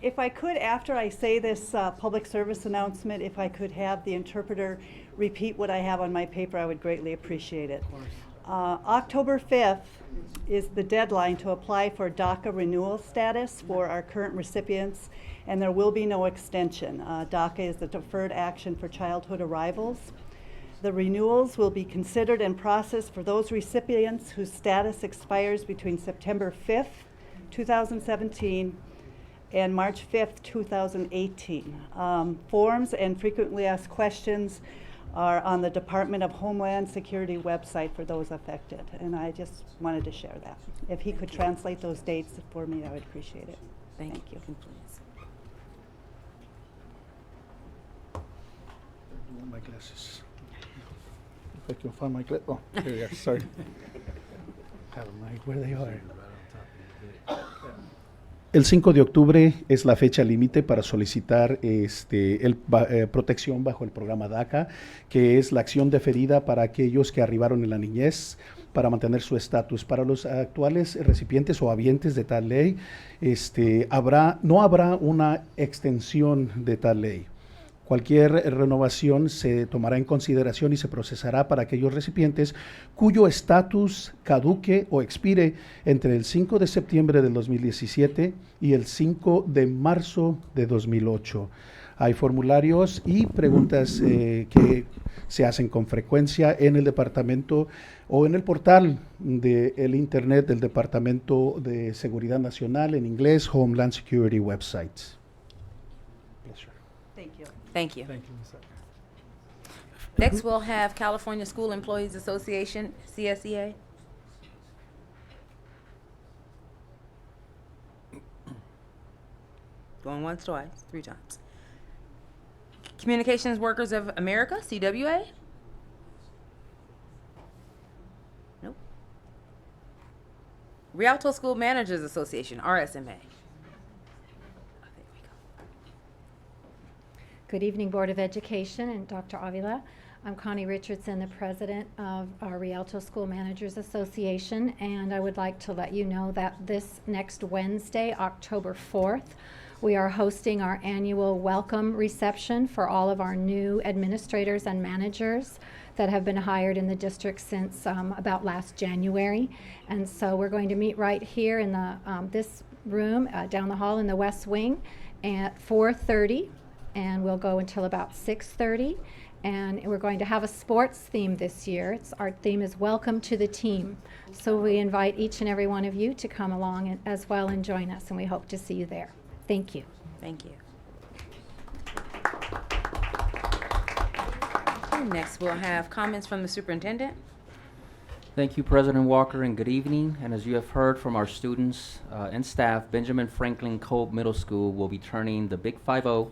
If I could, after I say this public service announcement, if I could have the interpreter repeat what I have on my paper, I would greatly appreciate it. October 5th is the deadline to apply for DACA renewal status for our current recipients, and there will be no extension. DACA is the Deferred Action for Childhood Arrivals. The renewals will be considered and processed for those recipients whose status expires between September 5th, 2017 and March 5th, 2018. Forms and frequently asked questions are on the Department of Homeland Security website for those affected. And I just wanted to share that. If he could translate those dates for me, I would appreciate it. Thank you. My glasses. If I can find my glasses. Oh, here we are. Sorry. Have them right where they are. El 5 de octubre es la fecha límite para solicitar protección bajo el programa DACA, que es la acción deferida para aquellos que arribaron en la niñez para mantener su estatus. Para los actuales recipientes o habientes de tal ley, no habrá una extensión de tal ley. Cualquier renovación se tomará en consideración y se procesará para aquellos recipientes cuyo estatus caduque o expire entre el 5 de septiembre del 2017 y el 5 de marzo de 2008. Hay formularios y preguntas que se hacen con frecuencia en el departamento o en el portal del Internet del Departamento de Seguridad Nacional en inglés, Homeland Security websites. Thank you. Thank you. Thank you, Ms. Next, we'll have California School Employees Association, CSEA. Going once, twice, 3 times. Communications Workers of America, CWA. Nope. Rialto School Managers Association, RSMA. Good evening, Board of Education and Dr. Avila. I'm Connie Richardson, the president of our Rialto School Managers Association, and I would like to let you know that this next Wednesday, October 4th, we are hosting our annual welcome reception for all of our new administrators and managers that have been hired in the district since about last January. And so we're going to meet right here in the this room down the hall in the West Wing at 4:30. And we'll go until about 6:30, and we're going to have a sports theme this year. Our theme is Welcome to the Team. So we invite each and every one of you to come along as well and join us, and we hope to see you there. Thank you. Thank you. Next, we'll have comments from the superintendent. Thank you, President Walker, and good evening. And as you have heard from our students and staff, Benjamin Franklin Kolb Middle School will be turning the Big 5-0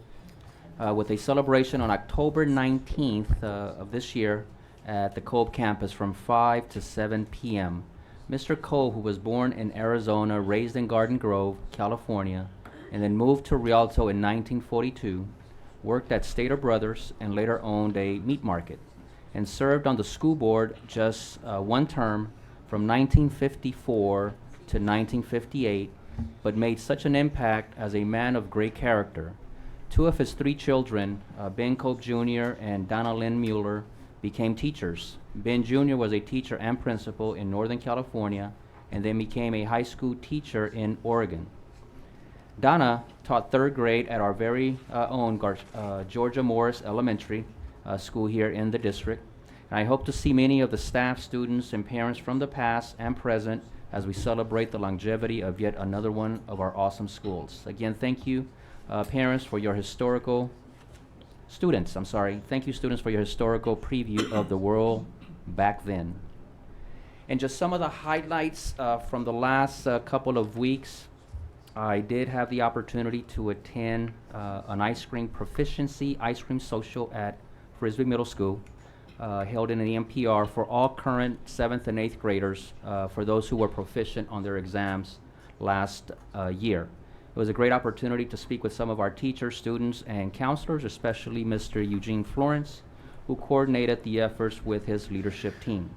with a celebration on October 19th of this year at the Kolb campus from 5 to 7 p.m. Mr. Kolb, who was born in Arizona, raised in Garden Grove, California, and then moved to Rialto in 1942, worked at Stater Brothers, and later owned a meat market, and served on the school board just one term from 1954 to 1958, but made such an impact as a man of great character. 2 of his 3 children, Ben Kolb Jr. and Donna Lynn Mueller, became teachers. Ben Jr. was a teacher and principal in Northern California, and then became a high school teacher in Oregon. Donna taught 3rd grade at our very own Georgia Morris Elementary school here in the district. And I hope to see many of the staff, students, and parents from the past and present as we celebrate the longevity of yet another one of our awesome schools. Again, thank you, parents, for your historical students, thank you, students, for your historical preview of the world back then. And just some of the highlights from the last couple of weeks. I did have the opportunity to attend an ice cream proficiency ice cream social at Frisbee Middle School, held in the NPR for all current 7th and 8th graders, for those who were proficient on their exams last year. It was a great opportunity to speak with some of our teachers, students, and counselors, especially Mr. Eugene Florence, who coordinated the efforts with his leadership team.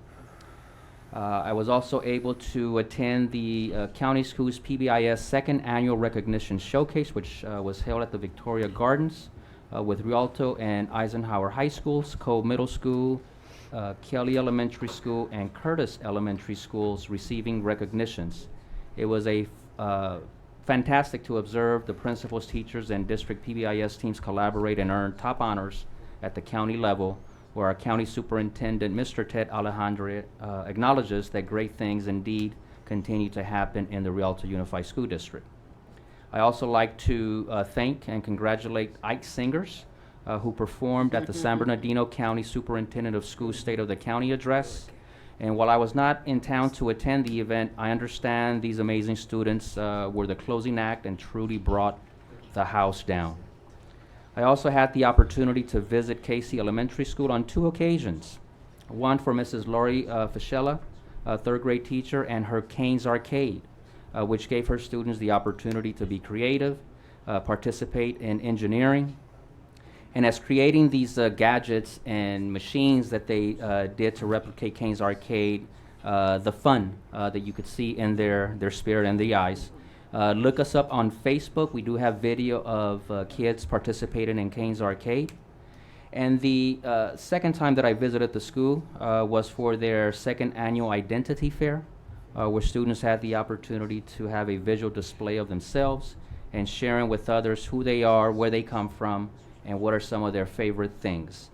I was also able to attend the County Schools PBIS 2nd Annual Recognition Showcase, which was held at the Victoria Gardens with Rialto and Eisenhower High Schools, Kolb Middle School, Kelly Elementary School, and Curtis Elementary Schools receiving recognitions. It was a fantastic to observe the principals, teachers, and district PBIS teams collaborate and earn top honors at the county level where our county superintendent, Mr. Ted Alejandro, acknowledges that great things indeed continue to happen in the Rialto Unified School District. I also like to thank and congratulate Ike Singers, who performed at the San Bernardino County Superintendent of Schools State of the County address. And while I was not in town to attend the event, I understand these amazing students were the closing act and truly brought the house down. I also had the opportunity to visit Casey Elementary School on 2 occasions. One for Mrs. Lori Fischella, a 3rd grade teacher, and her Canes Arcade, which gave her students the opportunity to be creative, participate in engineering, and as creating these gadgets and machines that they did to replicate Canes Arcade, the fun that you could see in their spirit and the eyes. Look us up on Facebook. We do have video of kids participating in Canes Arcade. And the second time that I visited the school was for their 2nd annual Identity Fair, where students had the opportunity to have a visual display of themselves and sharing with others who they are, where they come from, and what are some of their favorite things.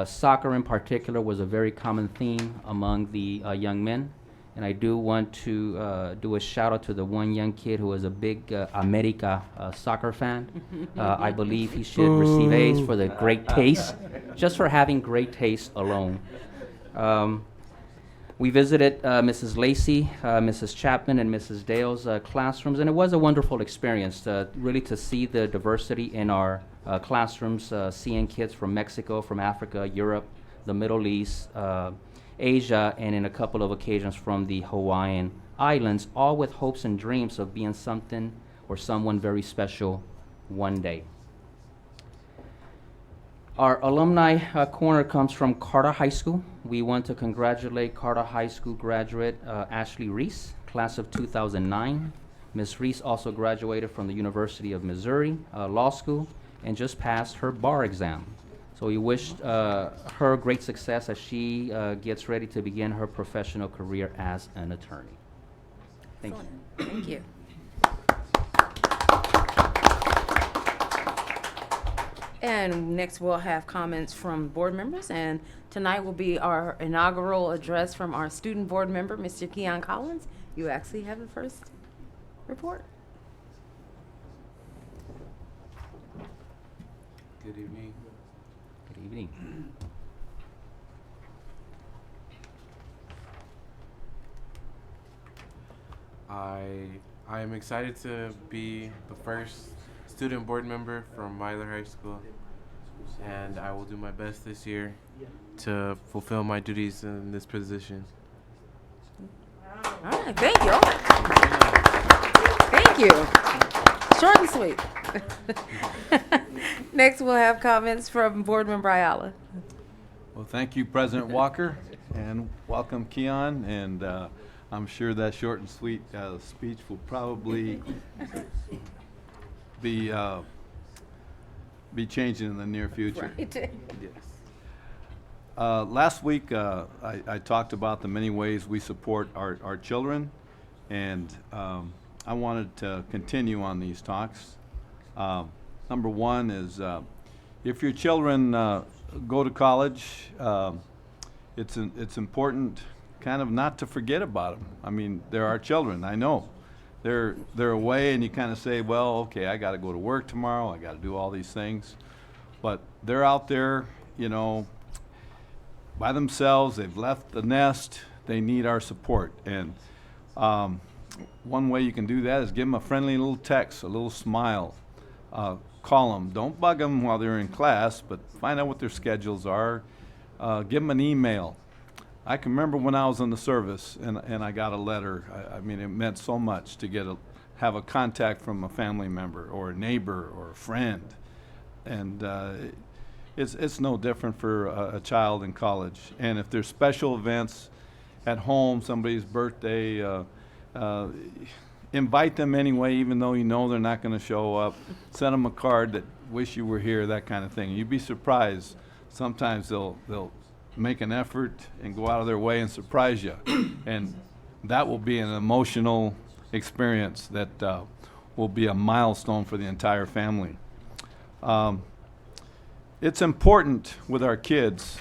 Soccer in particular was a very common theme among the young men. And I do want to do a shout out to the one young kid who is a big America soccer fan. I believe he should receive A's for the great taste, just for having great taste alone. We visited Mrs. Lacey, Mrs. Chapman, and Mrs. Dale's classrooms, and it was a wonderful experience, really to see the diversity in our classrooms, seeing kids from Mexico, from Africa, Europe, the Middle East, Asia, and in a couple of occasions from the Hawaiian Islands, all with hopes and dreams of being something or someone very special one day. Our alumni corner comes from Carter High School. We want to congratulate Carter High School graduate Ashley Reese, class of 2009. Ms. Reese also graduated from the University of Missouri Law School and just passed her bar exam. So we wish her great success as she gets ready to begin her professional career as an attorney. Thank you. Thank you. And next we'll have comments from board members, and tonight will be our inaugural address from our student board member, Mr. Keon Collins. You actually have the first report. Good evening. Good evening. I am excited to be the first student board member from Weiler High School, and I will do my best this year to fulfill my duties in this position. All right, thank you. Thank you. Short and sweet. Next, we'll have comments from Board Member Ayala. Well, thank you, President Walker, and welcome, Keon. And I'm sure that short and sweet speech will probably be changing in the near future. Right. Yes. Last week, I talked about the many ways we support our children, and I wanted to continue on these talks. Number one is if your children go to college, it's important kind of not to forget about them. I mean, they're our children, I know. They're away, and you kind of say, well, okay, I got to go to work tomorrow, I got to do all these things. But they're out there, you know, by themselves. They've left the nest. They need our support. And one way you can do that is give them a friendly little text, a little smile. Call them. Don't bug them while they're in class, but find out what their schedules are. Give them an email. I can remember when I was in the service and I got a letter. I mean, it meant so much to have a contact from a family member or a neighbor or a friend. And it's no different for a child in college. And if there's special events at home, somebody's birthday, invite them anyway, even though you know they're not going to show up. Send them a card that wish you were here, that kind of thing. You'd be surprised. Sometimes they'll make an effort and go out of their way and surprise you. And that will be an emotional experience that will be a milestone for the entire family. it's important with our kids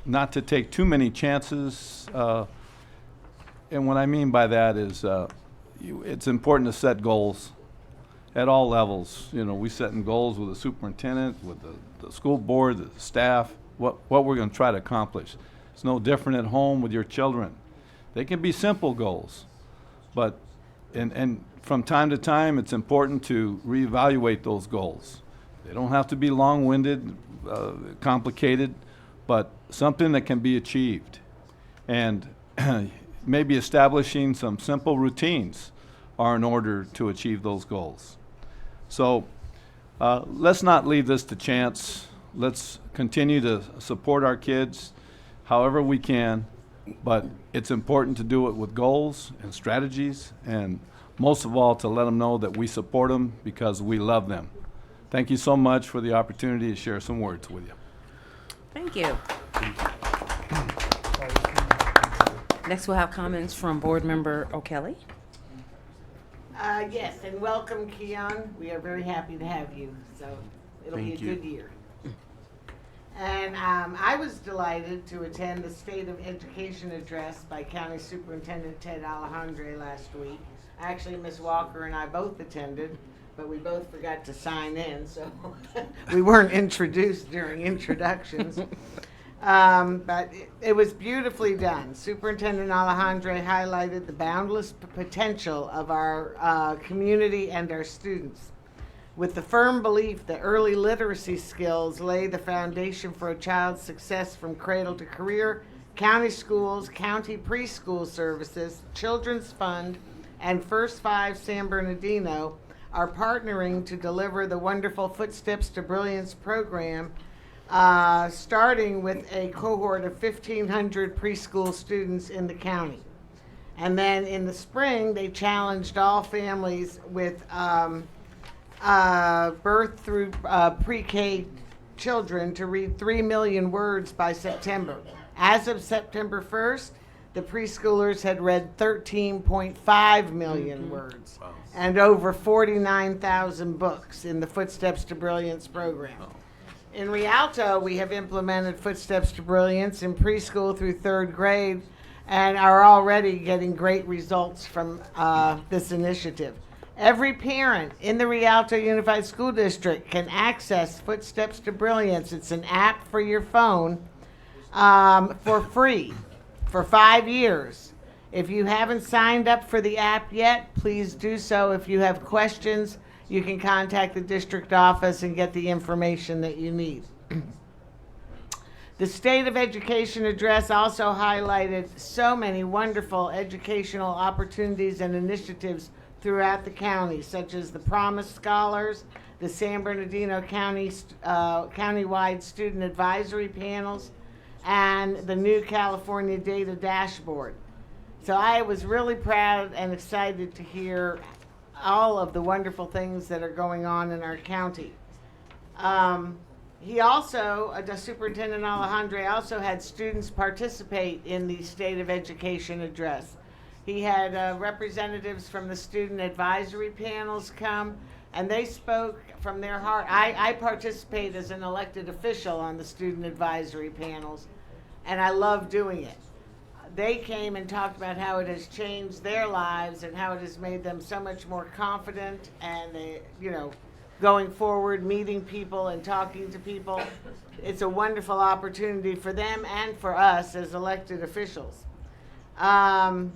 not to take too many chances. And what I mean by that is it's important to set goals at all levels. You know, we setting goals with the superintendent, with the school board, the staff, what we're going to try to accomplish. It's no different at home with your children. They can be simple goals, but and from time to time, it's important to reevaluate those goals. They don't have to be long-winded, complicated, but something that can be achieved. And maybe establishing some simple routines are in order to achieve those goals. So let's not leave this to chance. Let's continue to support our kids however we can, but it's important to do it with goals and strategies, and most of all to let them know that we support them because we love them. Thank you so much for the opportunity to share some words with you. Thank you. Next, we'll have comments from Board Member O'Kelly. Yes, and welcome, Keon. We are very happy to have you, so it'll be a good year. And I was delighted to attend the State of Education address by County Superintendent Ted Alejandre last week. Actually, Ms. Walker and I both attended, but we both forgot to sign in, so we weren't introduced during introductions. But it was beautifully done. Superintendent Alejandre highlighted the boundless potential of our community and our students. With the firm belief that early literacy skills lay the foundation for a child's success from cradle to career, county schools, county preschool services, Children's Fund, and First Five San Bernardino are partnering to deliver the wonderful Footsteps to Brilliance program, starting with a cohort of 1,500 preschool students in the county. And then in the spring, they challenged all families with birth through pre-K children to read 3 million words by September. As of September 1st, the preschoolers had read 13.5 million words and over 49,000 books in the Footsteps to Brilliance program. In Rialto, we have implemented Footsteps to Brilliance in preschool through 3rd grade and are already getting great results from this initiative. Every parent in the Rialto Unified School District can access Footsteps to Brilliance. It's an app for your phone for free for 5 years. If you haven't signed up for the app yet, please do so. If you have questions, you can contact the district office and get the information that you need. The State of Education address also highlighted so many wonderful educational opportunities and initiatives throughout the county, such as the Promise Scholars, the San Bernardino County countywide student advisory panels, and the new California Data Dashboard. So I was really proud and excited to hear all of the wonderful things that are going on in our county. He also, the Superintendent Alejandre also had students participate in the State of Education address. He had representatives from the student advisory panels come, and they spoke from their heart. I participate as an elected official on the student advisory panels, and I love doing it. They came and talked about how it has changed their lives and how it has made them so much more confident and, going forward, meeting people and talking to people. It's a wonderful opportunity for them and for us as elected officials. And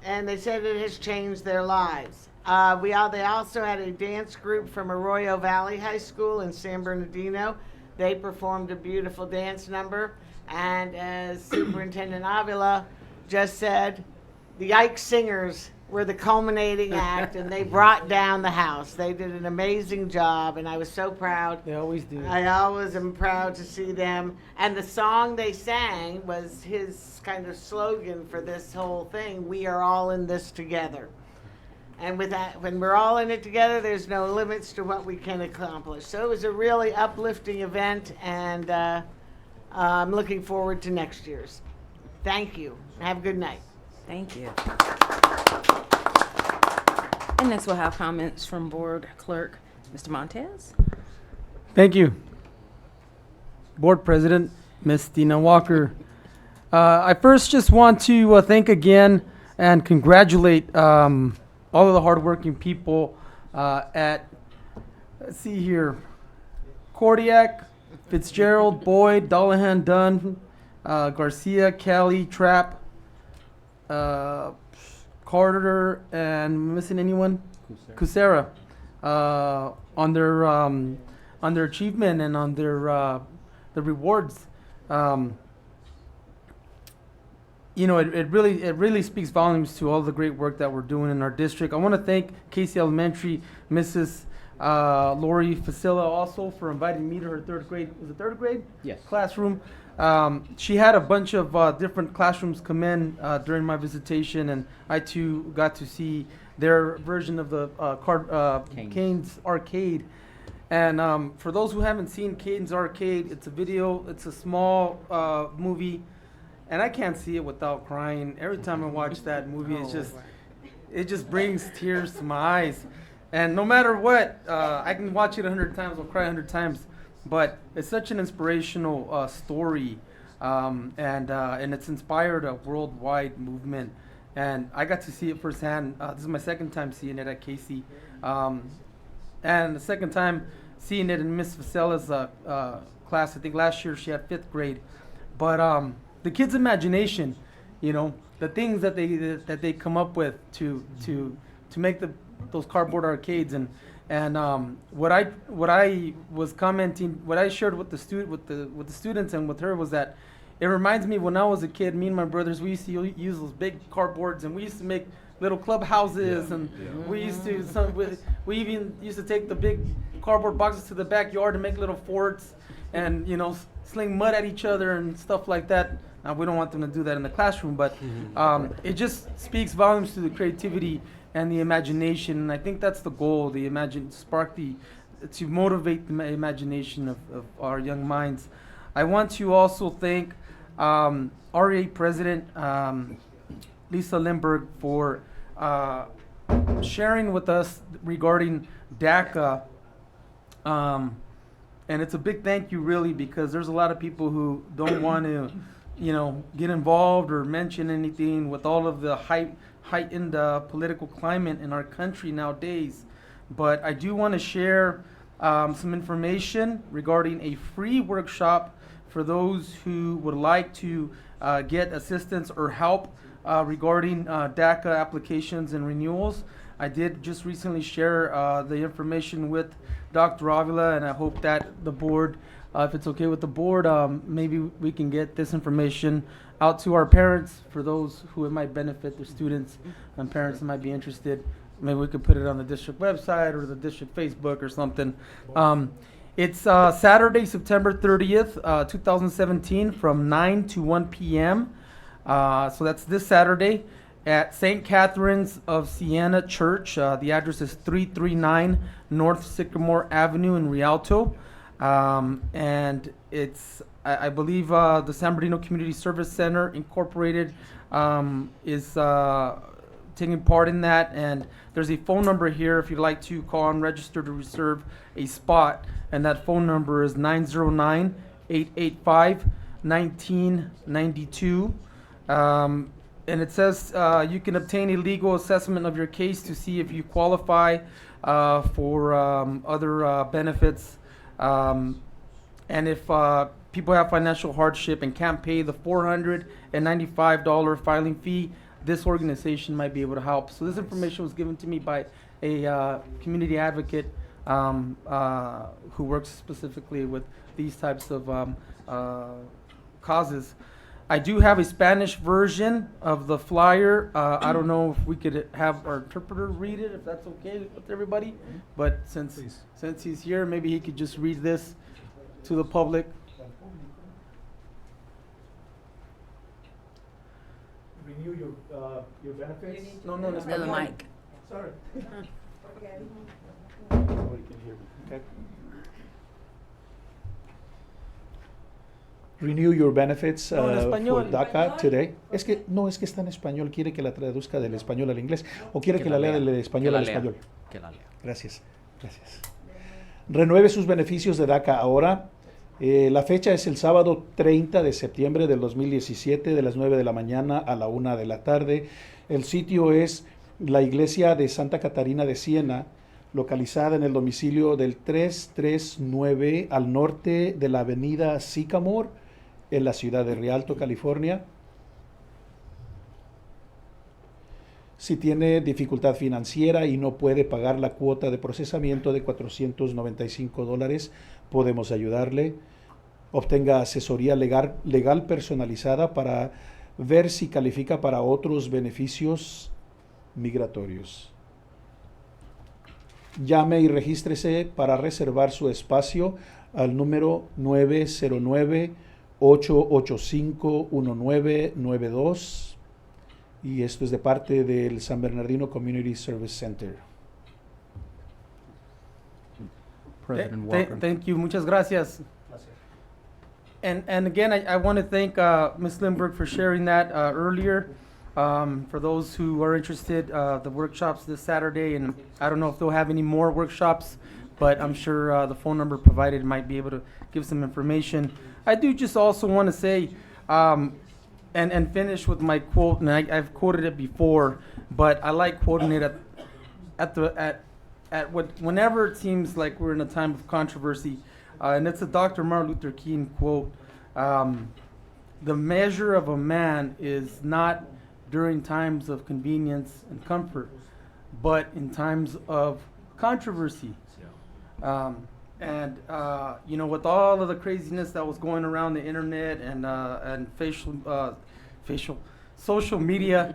they said it has changed their lives. They also had a dance group from Arroyo Valley High School in San Bernardino. They performed a beautiful dance number. And as Superintendent Avila just said, the Ike Singers were the culminating act, and they brought down the house. They did an amazing job, and I was so proud. They always do. I always am proud to see them. And the song they sang was his kind of slogan for this whole thing: we are all in this together. And with that, when we're all in it together, there's no limits to what we can accomplish. So it was a really uplifting event, and I'm looking forward to next year's. Thank you. Have a good night. Thank you. And next we'll have comments from Board Clerk Mr. Montez. Thank you. Board President, Ms. Dina Walker. I first just want to thank again and congratulate all of the hardworking people at, let's see here, Cordiac, Fitzgerald, Boyd, Dullahan, Dunn, Garcia, Kelly, Trapp, Carter, and missing anyone? Kucera. On their achievement and on their the rewards. You know, it really speaks volumes to all the great work that we're doing in our district. I want to thank Casey Elementary, Mrs. Lori Facilla also for inviting me to her third grade. Was it third grade? Yes. Classroom. She had a bunch of different classrooms come in during my visitation, and I too got to see their version of the Cane's Arcade. And for those who haven't seen Cane's Arcade, it's a video, it's a small movie, and I can't see it without crying. Every time I watch that movie, it just brings tears to my eyes. And no matter what, I can watch it 100 times, I'll cry 100 times. But it's such an inspirational story, and it's inspired a worldwide movement. And I got to see it firsthand. This is my second time seeing it at Casey, and the second time seeing it in Miss Vacella's class. I think last year she had 5th grade. But the kids' imagination, you know, the things that they come up with to make those cardboard arcades, and what I was commenting, what I shared with the students and with her was that it reminds me when I was a kid, me and my brothers, we used to use those big cardboards, and we used to make little clubhouses, and we even used to take the big cardboard boxes to the backyard and make little forts, and you know, sling mud at each other and stuff like that. We don't want them to do that in the classroom, but it just speaks volumes to the creativity and the imagination, and I think that's the goal, to motivate the imagination of our young minds. I want to also thank REA President Lisa Lindbergh for sharing with us regarding DACA, and it's a big thank you really, because there's a lot of people who don't want to, you know, get involved or mention anything with all of the heightened political climate in our country nowadays. But I do want to share some information regarding a free workshop for those who would like to get assistance or help regarding DACA applications and renewals. I did just recently share the information with Dr. Avila, and I hope that the board, if it's okay with the board, maybe we can get this information out to our parents, for those who it might benefit, their students and parents that might be interested. Maybe we could put it on the district website or the district Facebook or something. It's Saturday, September 30th, 2017, from 9 to 1 p.m. So that's this Saturday at St. Catherine's of Siena Church. The address is 339 North Sycamore Avenue in Rialto. And it's, I believe, the San Bernardino Community Service Center Incorporated is taking part in that. And there's a phone number here if you'd like to call and register to reserve a spot. And that phone number is 909-885-1992. And it says you can obtain a legal assessment of your case to see if you qualify for other benefits. And if people have financial hardship and can't pay the $495 filing fee, this organization might be able to help. So this information was given to me by a community advocate who works specifically with these types of causes. I do have a Spanish version of the flyer. I don't know if we could have our interpreter read it, if that's okay with everybody. But since he's here, maybe he could just read this to the public. Renew your benefits? No, no, No, the mic. Sorry. Nobody can hear me. Okay. Renew your benefits No, en for español. DACA today. Es que está en español. ¿Quiere que la traduzca del español al inglés o quiere que la lea del español al español? Que la lea. Gracias. Renueve sus beneficios de DACA ahora. La fecha es el sábado 30 de septiembre del 2017 de las 9 de la mañana a la 1 de la tarde. El sitio es la iglesia de Santa Catarina de Siena, localizada en el domicilio del 339 al norte de la avenida Sycamore, en la ciudad de Rialto, California. Si tiene dificultad financiera y no puede pagar la cuota de procesamiento de $495, podemos ayudarle. Obtenga asesoría legal personalizada para ver si califica para otros beneficios migratorios. Llame y regístrese para reservar su espacio al número 909-885-1992. Y esto es de parte del San Bernardino Community Service Center. President Walker. Thank you. Muchas gracias. And again, I want to thank Ms. Lindbergh for sharing that earlier. For those who are interested, the workshops this Saturday, and I don't know if they'll have any more workshops, but I'm sure the phone number provided might be able to give some information. I do just also want to say, and finish with my quote, and I've quoted it before, but I like quoting it whenever it seems like we're in a time of controversy, and it's a Dr. Martin Luther King quote. The measure of a man is not during times of convenience and comfort, but in times of controversy. You know, with all of the craziness that was going around the internet and social media,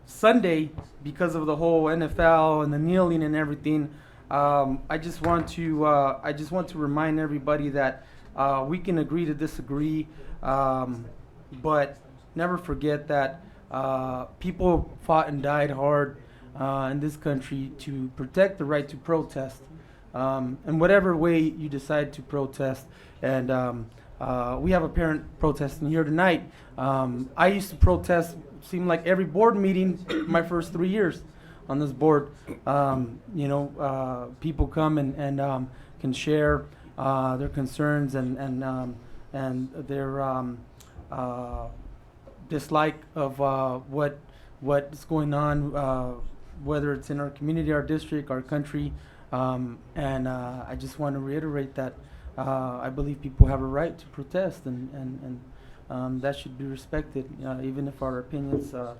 Sunday, because of the whole NFL and the kneeling and everything, I just want to remind everybody that we can agree to disagree, but never forget that people fought and died hard in this country to protect the right to protest. In whatever way you decide to protest. And we have a parent protesting here tonight. I used to protest, seemed like every board meeting my first 3 years on this board. You know, people come and can share their concerns and their dislike of what's going on, whether it's in our community, our district, our country. I just want to reiterate that I believe people have a right to protest, and that should be respected, even if our opinions are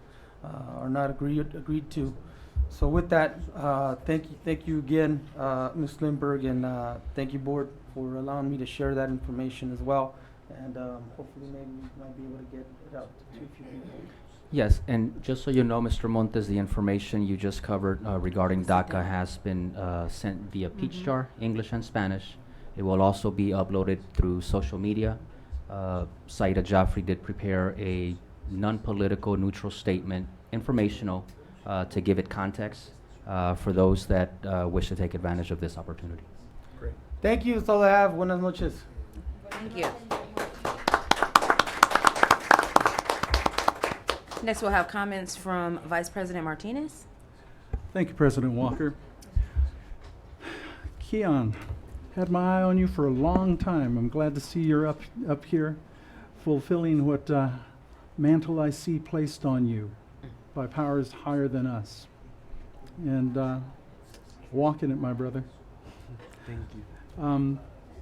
not agreed to. So with that, thank you again, Ms. Lindbergh, and thank you, board, for allowing me to share that information as well. And hopefully maybe we might be able to get it out to a few people. Yes, and just so you know, Mr. Montes, the information you just covered regarding DACA has been sent via Peach Jar, English and Spanish. It will also be uploaded through social media. Saida Jaffrey did prepare a non-political, neutral statement, informational, to give it context for those that wish to take advantage of this opportunity. Great. Thank you. That's all I have. Buenas noches. Thank you. Next, we'll have comments from Vice President Martinez. Thank you, President Walker. Keon, had my eye on you for a long time. I'm glad to see you're up here fulfilling what mantle I see placed on you by powers higher than us. And walk in it, my brother. Thank you.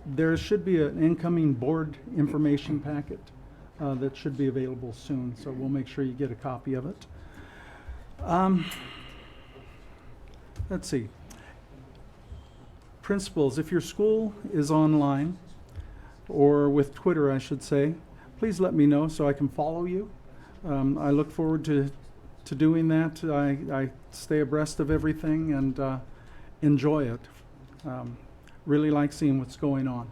There should be an incoming board information packet that should be available soon, so we'll make sure you get a copy of it. Let's see. Principals, if your school is online, or with Twitter, I should say, please let me know so I can follow you. I look forward to doing that. I stay abreast of everything and enjoy it. Really like seeing what's going on.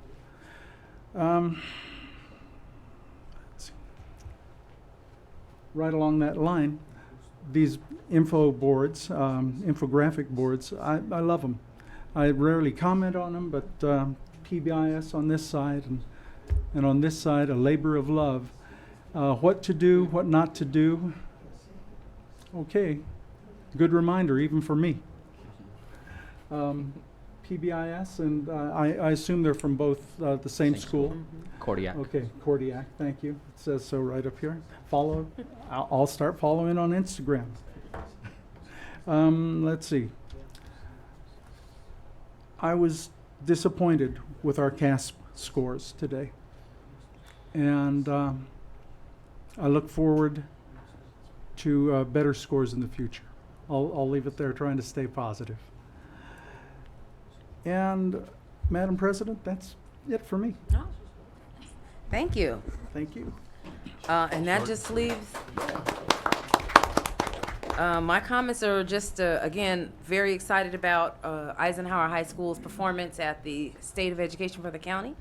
Right along that line, these info boards, infographic boards, I love them. I rarely comment on them, but PBIS on this side and on this side, a labor of love. What to do, what not to do. Okay, good reminder even for me. PBIS, and I assume they're from both the same school. Kodiak. Okay, Kodiak, thank you. It says so right up here. Follow, I'll start following on Instagram. Let's see. I was disappointed with our CASP scores today. And I look forward to better scores in the future. I'll leave it there, trying to stay positive. And Madam President, that's it for me. Oh. Thank you. Thank you. And that just leaves, my comments are just, again, very excited about Eisenhower High School's performance at the State of Education for the county.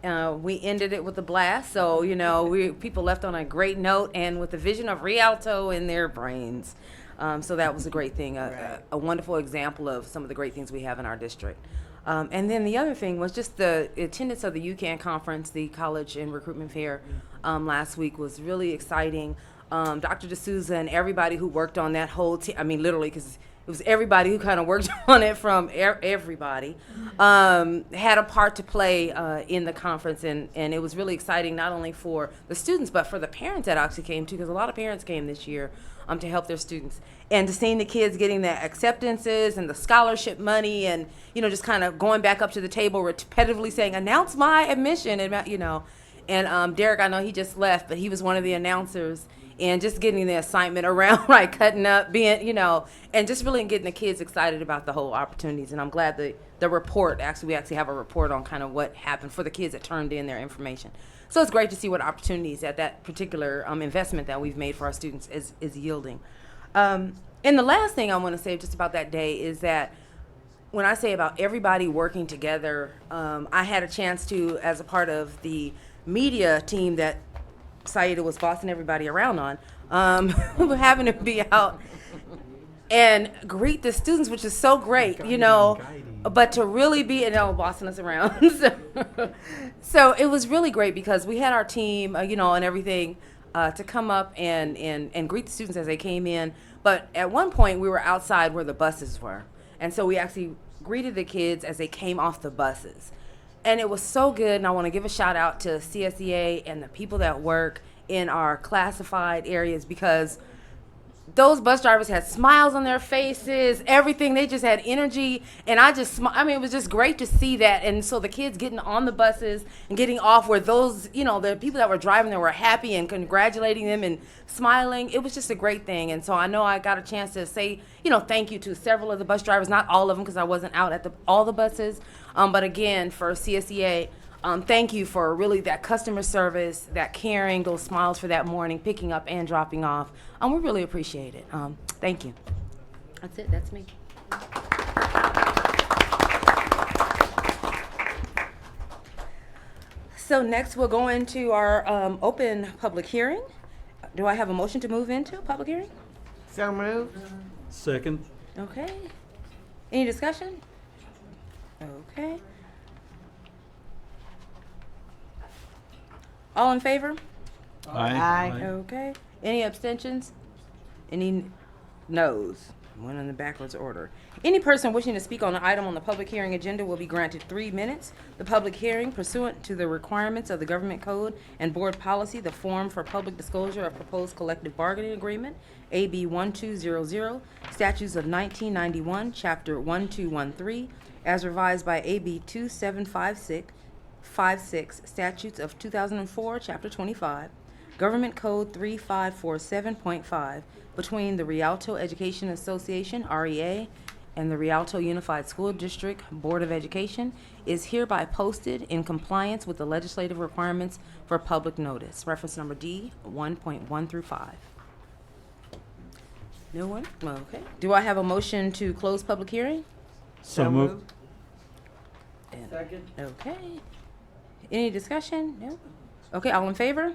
We ended it with a blast, so, you know, people left on a great note and with the vision of Rialto in their brains. So that was a great thing, a wonderful example of some of the great things we have in our district. And then the other thing was just the attendance of the UCAN conference, the college and recruitment fair last week was really exciting. Dr. D'Souza and everybody who worked on that whole team, I mean literally, because it was everybody who kind of worked on it from everybody, had a part to play in the conference. And it was really exciting, not only for the students, but for the parents that actually came too, because a lot of parents came this year to help their students. And to seeing the kids getting the acceptances and the scholarship money and, you know, just kind of going back up to the table repetitively saying, announce my admission, and, you know. And Derek, I know he just left, but he was one of the announcers. And just getting the excitement around, right, cutting up, being, you know, and just really getting the kids excited about the whole opportunities. And I'm glad the report, we actually have a report on kind of what happened for the kids that turned in their information. So it's great to see what opportunities that particular investment that we've made for our students is yielding. And the last thing I want to say just about that day is that when I say about everybody working together, I had a chance to, as a part of the media team that Saida was bossing everybody around on, having to be out and greet the students, which is so great, you know, but to really be, bossing us around. So it was really great because we had our team, you know, and everything to come up and greet the students as they came in. But at one point we were outside where the buses were. And so we actually greeted the kids as they came off the buses. And it was so good, and I want to give a shout out to CSEA and the people that work in our classified areas, because those bus drivers had smiles on their faces, everything. They just had energy, and it was just great to see that. And so the kids getting on the buses and getting off where those, you know, the people that were driving there were happy and congratulating them and smiling. It was just a great thing. And so I know I got a chance to say, you know, thank you to several of the bus drivers, not all of them because I wasn't out at all the buses. But again, for CSEA, thank you for really that customer service, that caring, those smiles for that morning, picking up and dropping off. We really appreciate it. Thank you. That's it. That's me. So next we'll go into our open public hearing. Do I have a motion to move into a public hearing? So moved. Second. Okay. Any discussion? Okay. All in favor? Aye. Okay. Any abstentions? Any noes? One in the backwards order. Any person wishing to speak on an item on the public hearing agenda will be granted 3 minutes. The public hearing, pursuant to the requirements of the Government Code and Board Policy, the Forum for Public Disclosure of Proposed Collective Bargaining Agreement, AB 1200, Statutes of 1991, Chapter 1213, as revised by AB 2756, Statutes of 2004, Chapter 25, Government Code 3547.5, between the Rialto Education Association, REA, and the Rialto Unified School District Board of Education, is hereby posted in compliance with the legislative requirements for public notice. Reference number D, 1.1 through 5. No one? Okay. Do I have a motion to close public hearing? So moved. Second. Okay. Any discussion? No? Okay, all in favor?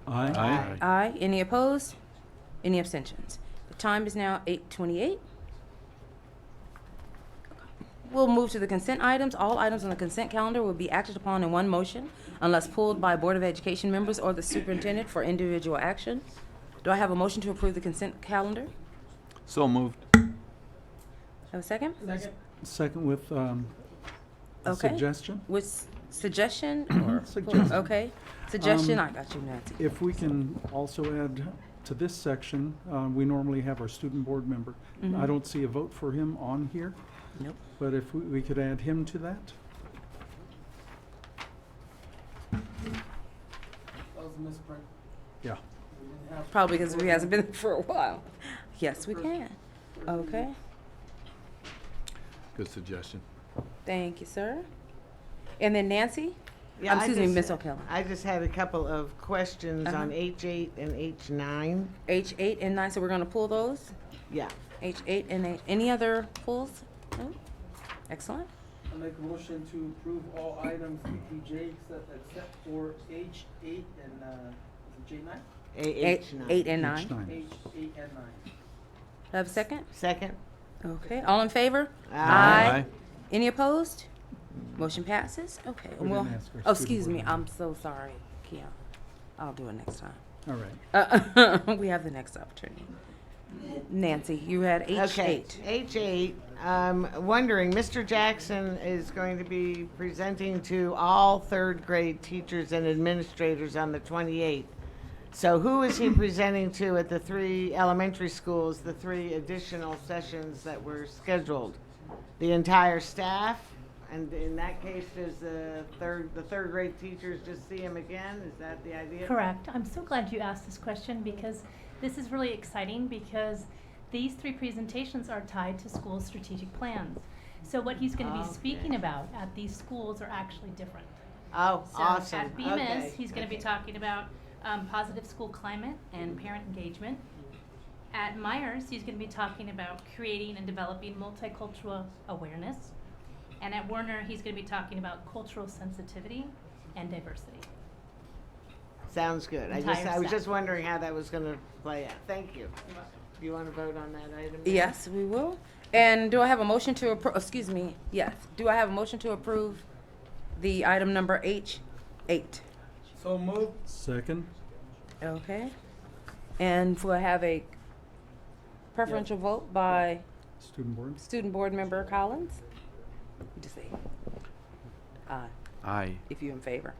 Aye. Aye. Aye. Any opposed? Any abstentions? The time is now 8:28. We'll move to the consent items. All items on the consent calendar will be acted upon in one motion unless pulled by Board of Education members or the superintendent for individual action. Do I have a motion to approve the consent calendar? So moved. Have a second? Second with Okay. suggestion? With suggestion or? Suggestion. Okay. Suggestion, Um, I got you, Nancy. If we can also add to this section, we normally have our student board member. Mhm. I don't see a vote for him on here. Nope. But if we could add him to that? That was a misprint. Yeah. Probably because he hasn't been there for a while. Yes, we can. Okay. Good suggestion. Thank you, sir. And then Nancy? Yeah, Excuse me, Miss O'Kelley. I just had a couple of questions on H8 and H9. H8 and 9, so we're going to pull those? Yeah. H8 and 8. Any other pulls? No? Excellent. I make a motion to approve all items EPJ except for H8 and J9? H9. 8 and 9. H8 and 9. Have a second? Second. Okay. All in favor? Aye. Any opposed? Motion passes? Okay. We Well, didn't ask our oh, student excuse board me. member. I'm so sorry, Keon. I'll do it next time. All right. We have the next opportunity. Nancy, you had H8. Okay, H8, I'm wondering, Mr. Jackson is going to be presenting to all third grade teachers and administrators on the 28th. So who is he presenting to at the 3 elementary schools, the 3 additional sessions that were scheduled? The entire staff? And in that case, does the third grade teachers just see him again? Is that the idea? Correct. I'm so glad you asked this question because this is really exciting because these 3 presentations are tied to school strategic plans. So what he's going to be speaking about at these schools are actually different. Oh, So awesome. at BMS, Okay. he's going to be talking about positive school climate and parent engagement. At Myers, he's going to be talking about creating and developing multicultural awareness. And at Werner, he's going to be talking about cultural sensitivity and diversity. Sounds good. I Entire was staff. just wondering how that was going to play out. Thank you. Do you want to vote on that item? now? Yes, we will. And do I have a motion to approve, excuse me, yes. Do I have a motion to approve the item number H8? So moved. Second? Okay. And do I have a preferential vote by Student board? student board member Collins? You just say aye, Aye. if you're in favor.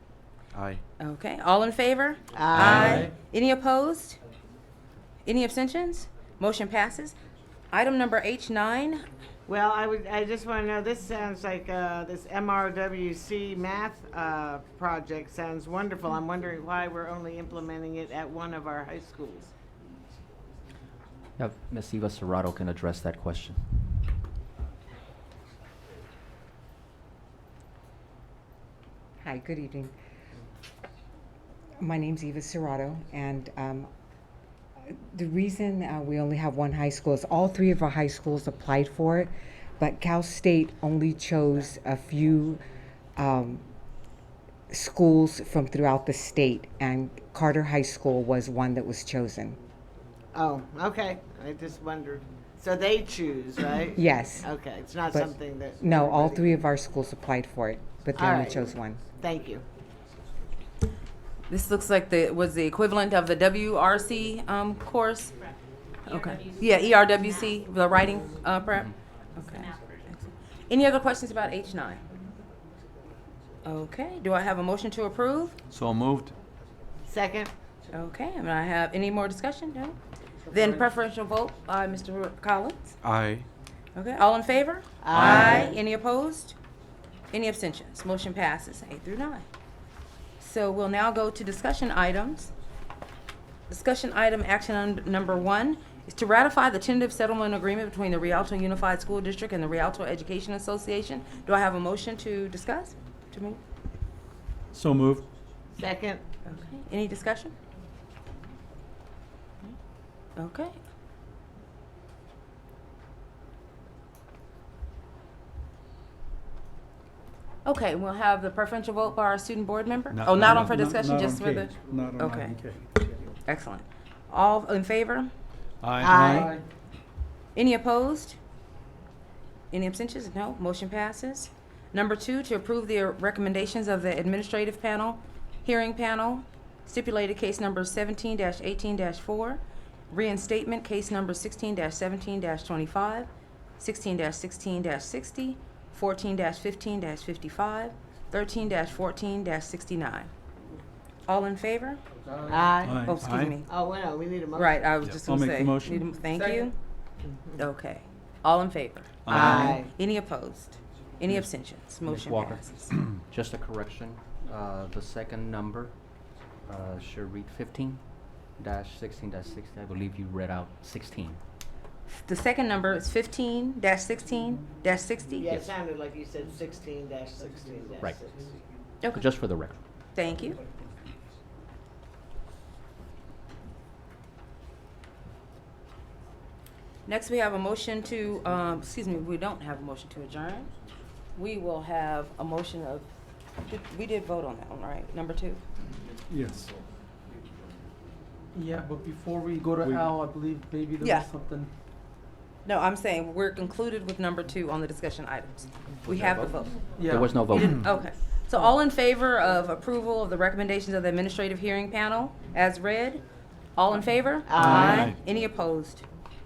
Aye. Okay, all in favor? Aye. Any opposed? Any abstentions? Motion passes. Item number H9. Well, I just want to know, this sounds like, this MRWC math, project sounds wonderful. I'm wondering why we're only implementing it at one of our high schools. Yeah, Ms. Eva Serrato can address that question. Hi, good evening. My name's Eva Serrato, and the reason we only have one high school is all 3 of our high schools applied for it, but Cal State only chose a few schools from throughout the state, and Carter High School was one that was chosen. Oh, okay. I just wondered. So they choose, right? Yes. Okay, it's not But something that. No, all everybody- 3 of our schools applied for it, but they All only right. chose one. Thank you. This looks like was the equivalent of the WRC course. Okay. Yeah, ERWC, the writing prep. Okay. Excellent. Any other questions about H9? Okay. Do I have a motion to approve? So moved. Second. Okay. And I have any more discussion? No. Then preferential vote by Mr. Collins. Aye. Okay. All in favor? Aye. Any opposed? Any abstentions? Motion passes 8 through 9. So we'll now go to discussion items. Discussion item action number 1 is to ratify the tentative settlement agreement between the Rialto Unified School District and the Rialto Education Association. Do I have a motion to discuss? To move? So moved. Second. Okay. Any discussion? Okay. Okay, we'll have the preferential vote by our student board member? Oh, not on for discussion, just for the? Not on Okay. item K. Excellent. All in favor? Aye. Any opposed? Any abstentions? No. Motion passes. Number 2, to approve the recommendations of the administrative panel, hearing panel, stipulated case number 17-18-4, reinstatement case number 16-17-25, 16-16-60, 14-15-55, 13-14-69. All in favor? Aye. Oh, excuse me. Oh, well, we need a motion. Right, I was just I'll gonna make say. the motion. Thank you. Okay. All in favor? Aye. Any opposed? Any abstentions? Ms. Motion Walker, passes. just a correction. The second number should read 15-16-60. I believe you read out 16. The second number is 15-16-60. Yeah, it sounded like you said 16-16-60. Right. Okay. Just for the record. Thank you. Next, we have a motion to, we don't have a motion to adjourn. We will have a motion of, we did vote on that one, right? Number 2? Yes. Yeah, but before we go to Al, I believe maybe there Yeah. was something. No, I'm saying we're concluded with number 2 on the discussion items. We have the vote. Yeah. There was no vote. Okay. So all in favor of approval of the recommendations of the administrative hearing panel as read? All in favor? Aye. Any opposed?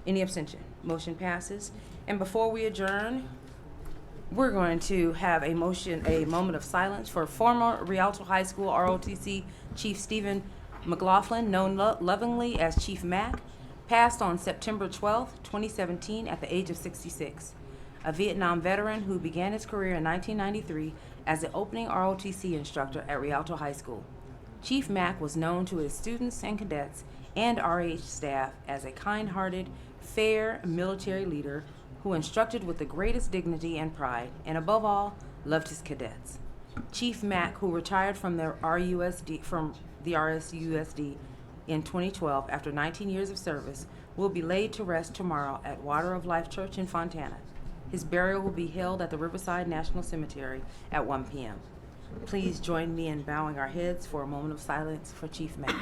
Any abstention? Motion passes. And before we adjourn, we're going to have a moment of silence for former Rialto High School ROTC Chief Stephen McLaughlin, known lovingly as Chief Mac, passed on September 12, 2017 at the age of 66. A Vietnam veteran who began his career in 1993 as the opening ROTC instructor at Rialto High School. Chief Mac was known to his students and cadets and RH staff as a kind-hearted, fair military leader who instructed with the greatest dignity and pride, and above all, loved his cadets. Chief Mac, who retired from the RSUSD in 2012 after 19 years of service, will be laid to rest tomorrow at Water of Life Church in Fontana. His burial will be held at the Riverside National Cemetery at 1 p.m. Please join me in bowing our heads for a moment of silence for Chief Mac.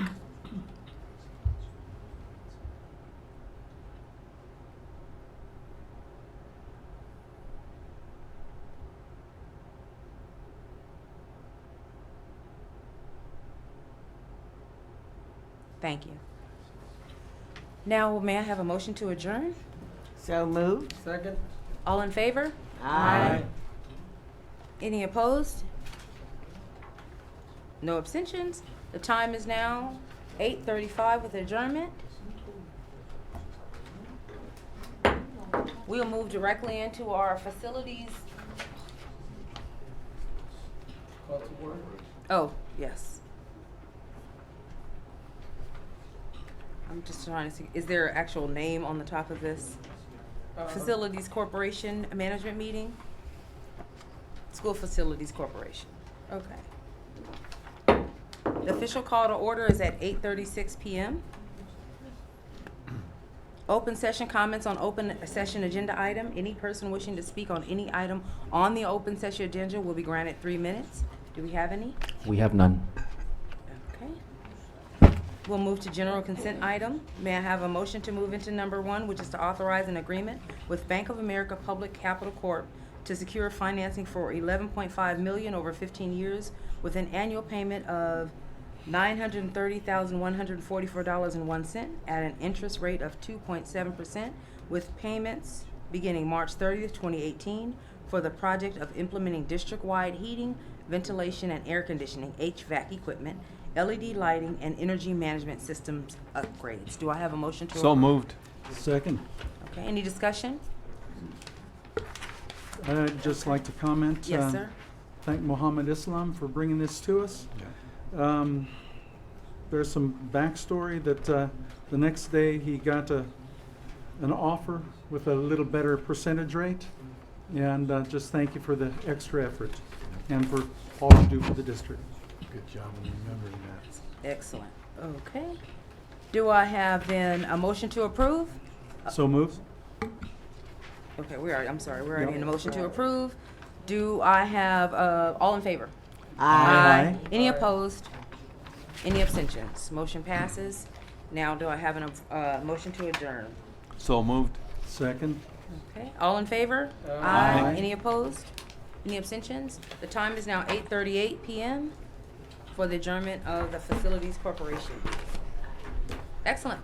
Thank you. Now, may I have a motion to adjourn? So moved. Second. All in favor? Aye. Any opposed? No abstentions? The time is now 8:35 with adjournment. We'll move directly into our facilities. Call to order. Oh, yes. I'm just trying to see, is there an actual name on the top of this? Facilities Corporation Management Meeting? School Facilities Corporation. Okay. The official call to order is at 8:36 p.m. Open session comments on open session agenda item. Any person wishing to speak on any item on the open session agenda will be granted 3 minutes. Do we have any? We have none. Okay. We'll move to general consent item. May I have a motion to move into number 1, which is to authorize an agreement with Bank of America Public Capital Corp. to secure financing for $11.5 million over 15 years with an annual payment of $930,144.01 at an interest rate of 2.7% with payments beginning March 30th, 2018 for the project of implementing district-wide heating, ventilation, and air conditioning (HVAC) equipment, LED lighting, and energy management systems upgrades. Do I have a motion to So approve? moved. Second. Okay, any discussion? I'd just like to comment. Yes, sir. Thank Mohammed Islam for bringing this to us. There's some backstory that the next day he got an offer with a little better percentage rate. And just thank you for the extra effort and for all you do for the district. Good job in remembering that. Excellent. Okay. Do I have then a motion to approve? So moved. Okay, we're already Yep. in a motion to approve. Do I have, all in favor? Aye. Any opposed? Any abstentions? Motion passes. Now, do I have a motion to adjourn? So moved. Second. Okay, all in favor? Aye. Any opposed? Any abstentions? The time is now 8:38 p.m. for the adjournment of the Facilities Corporation. Excellent.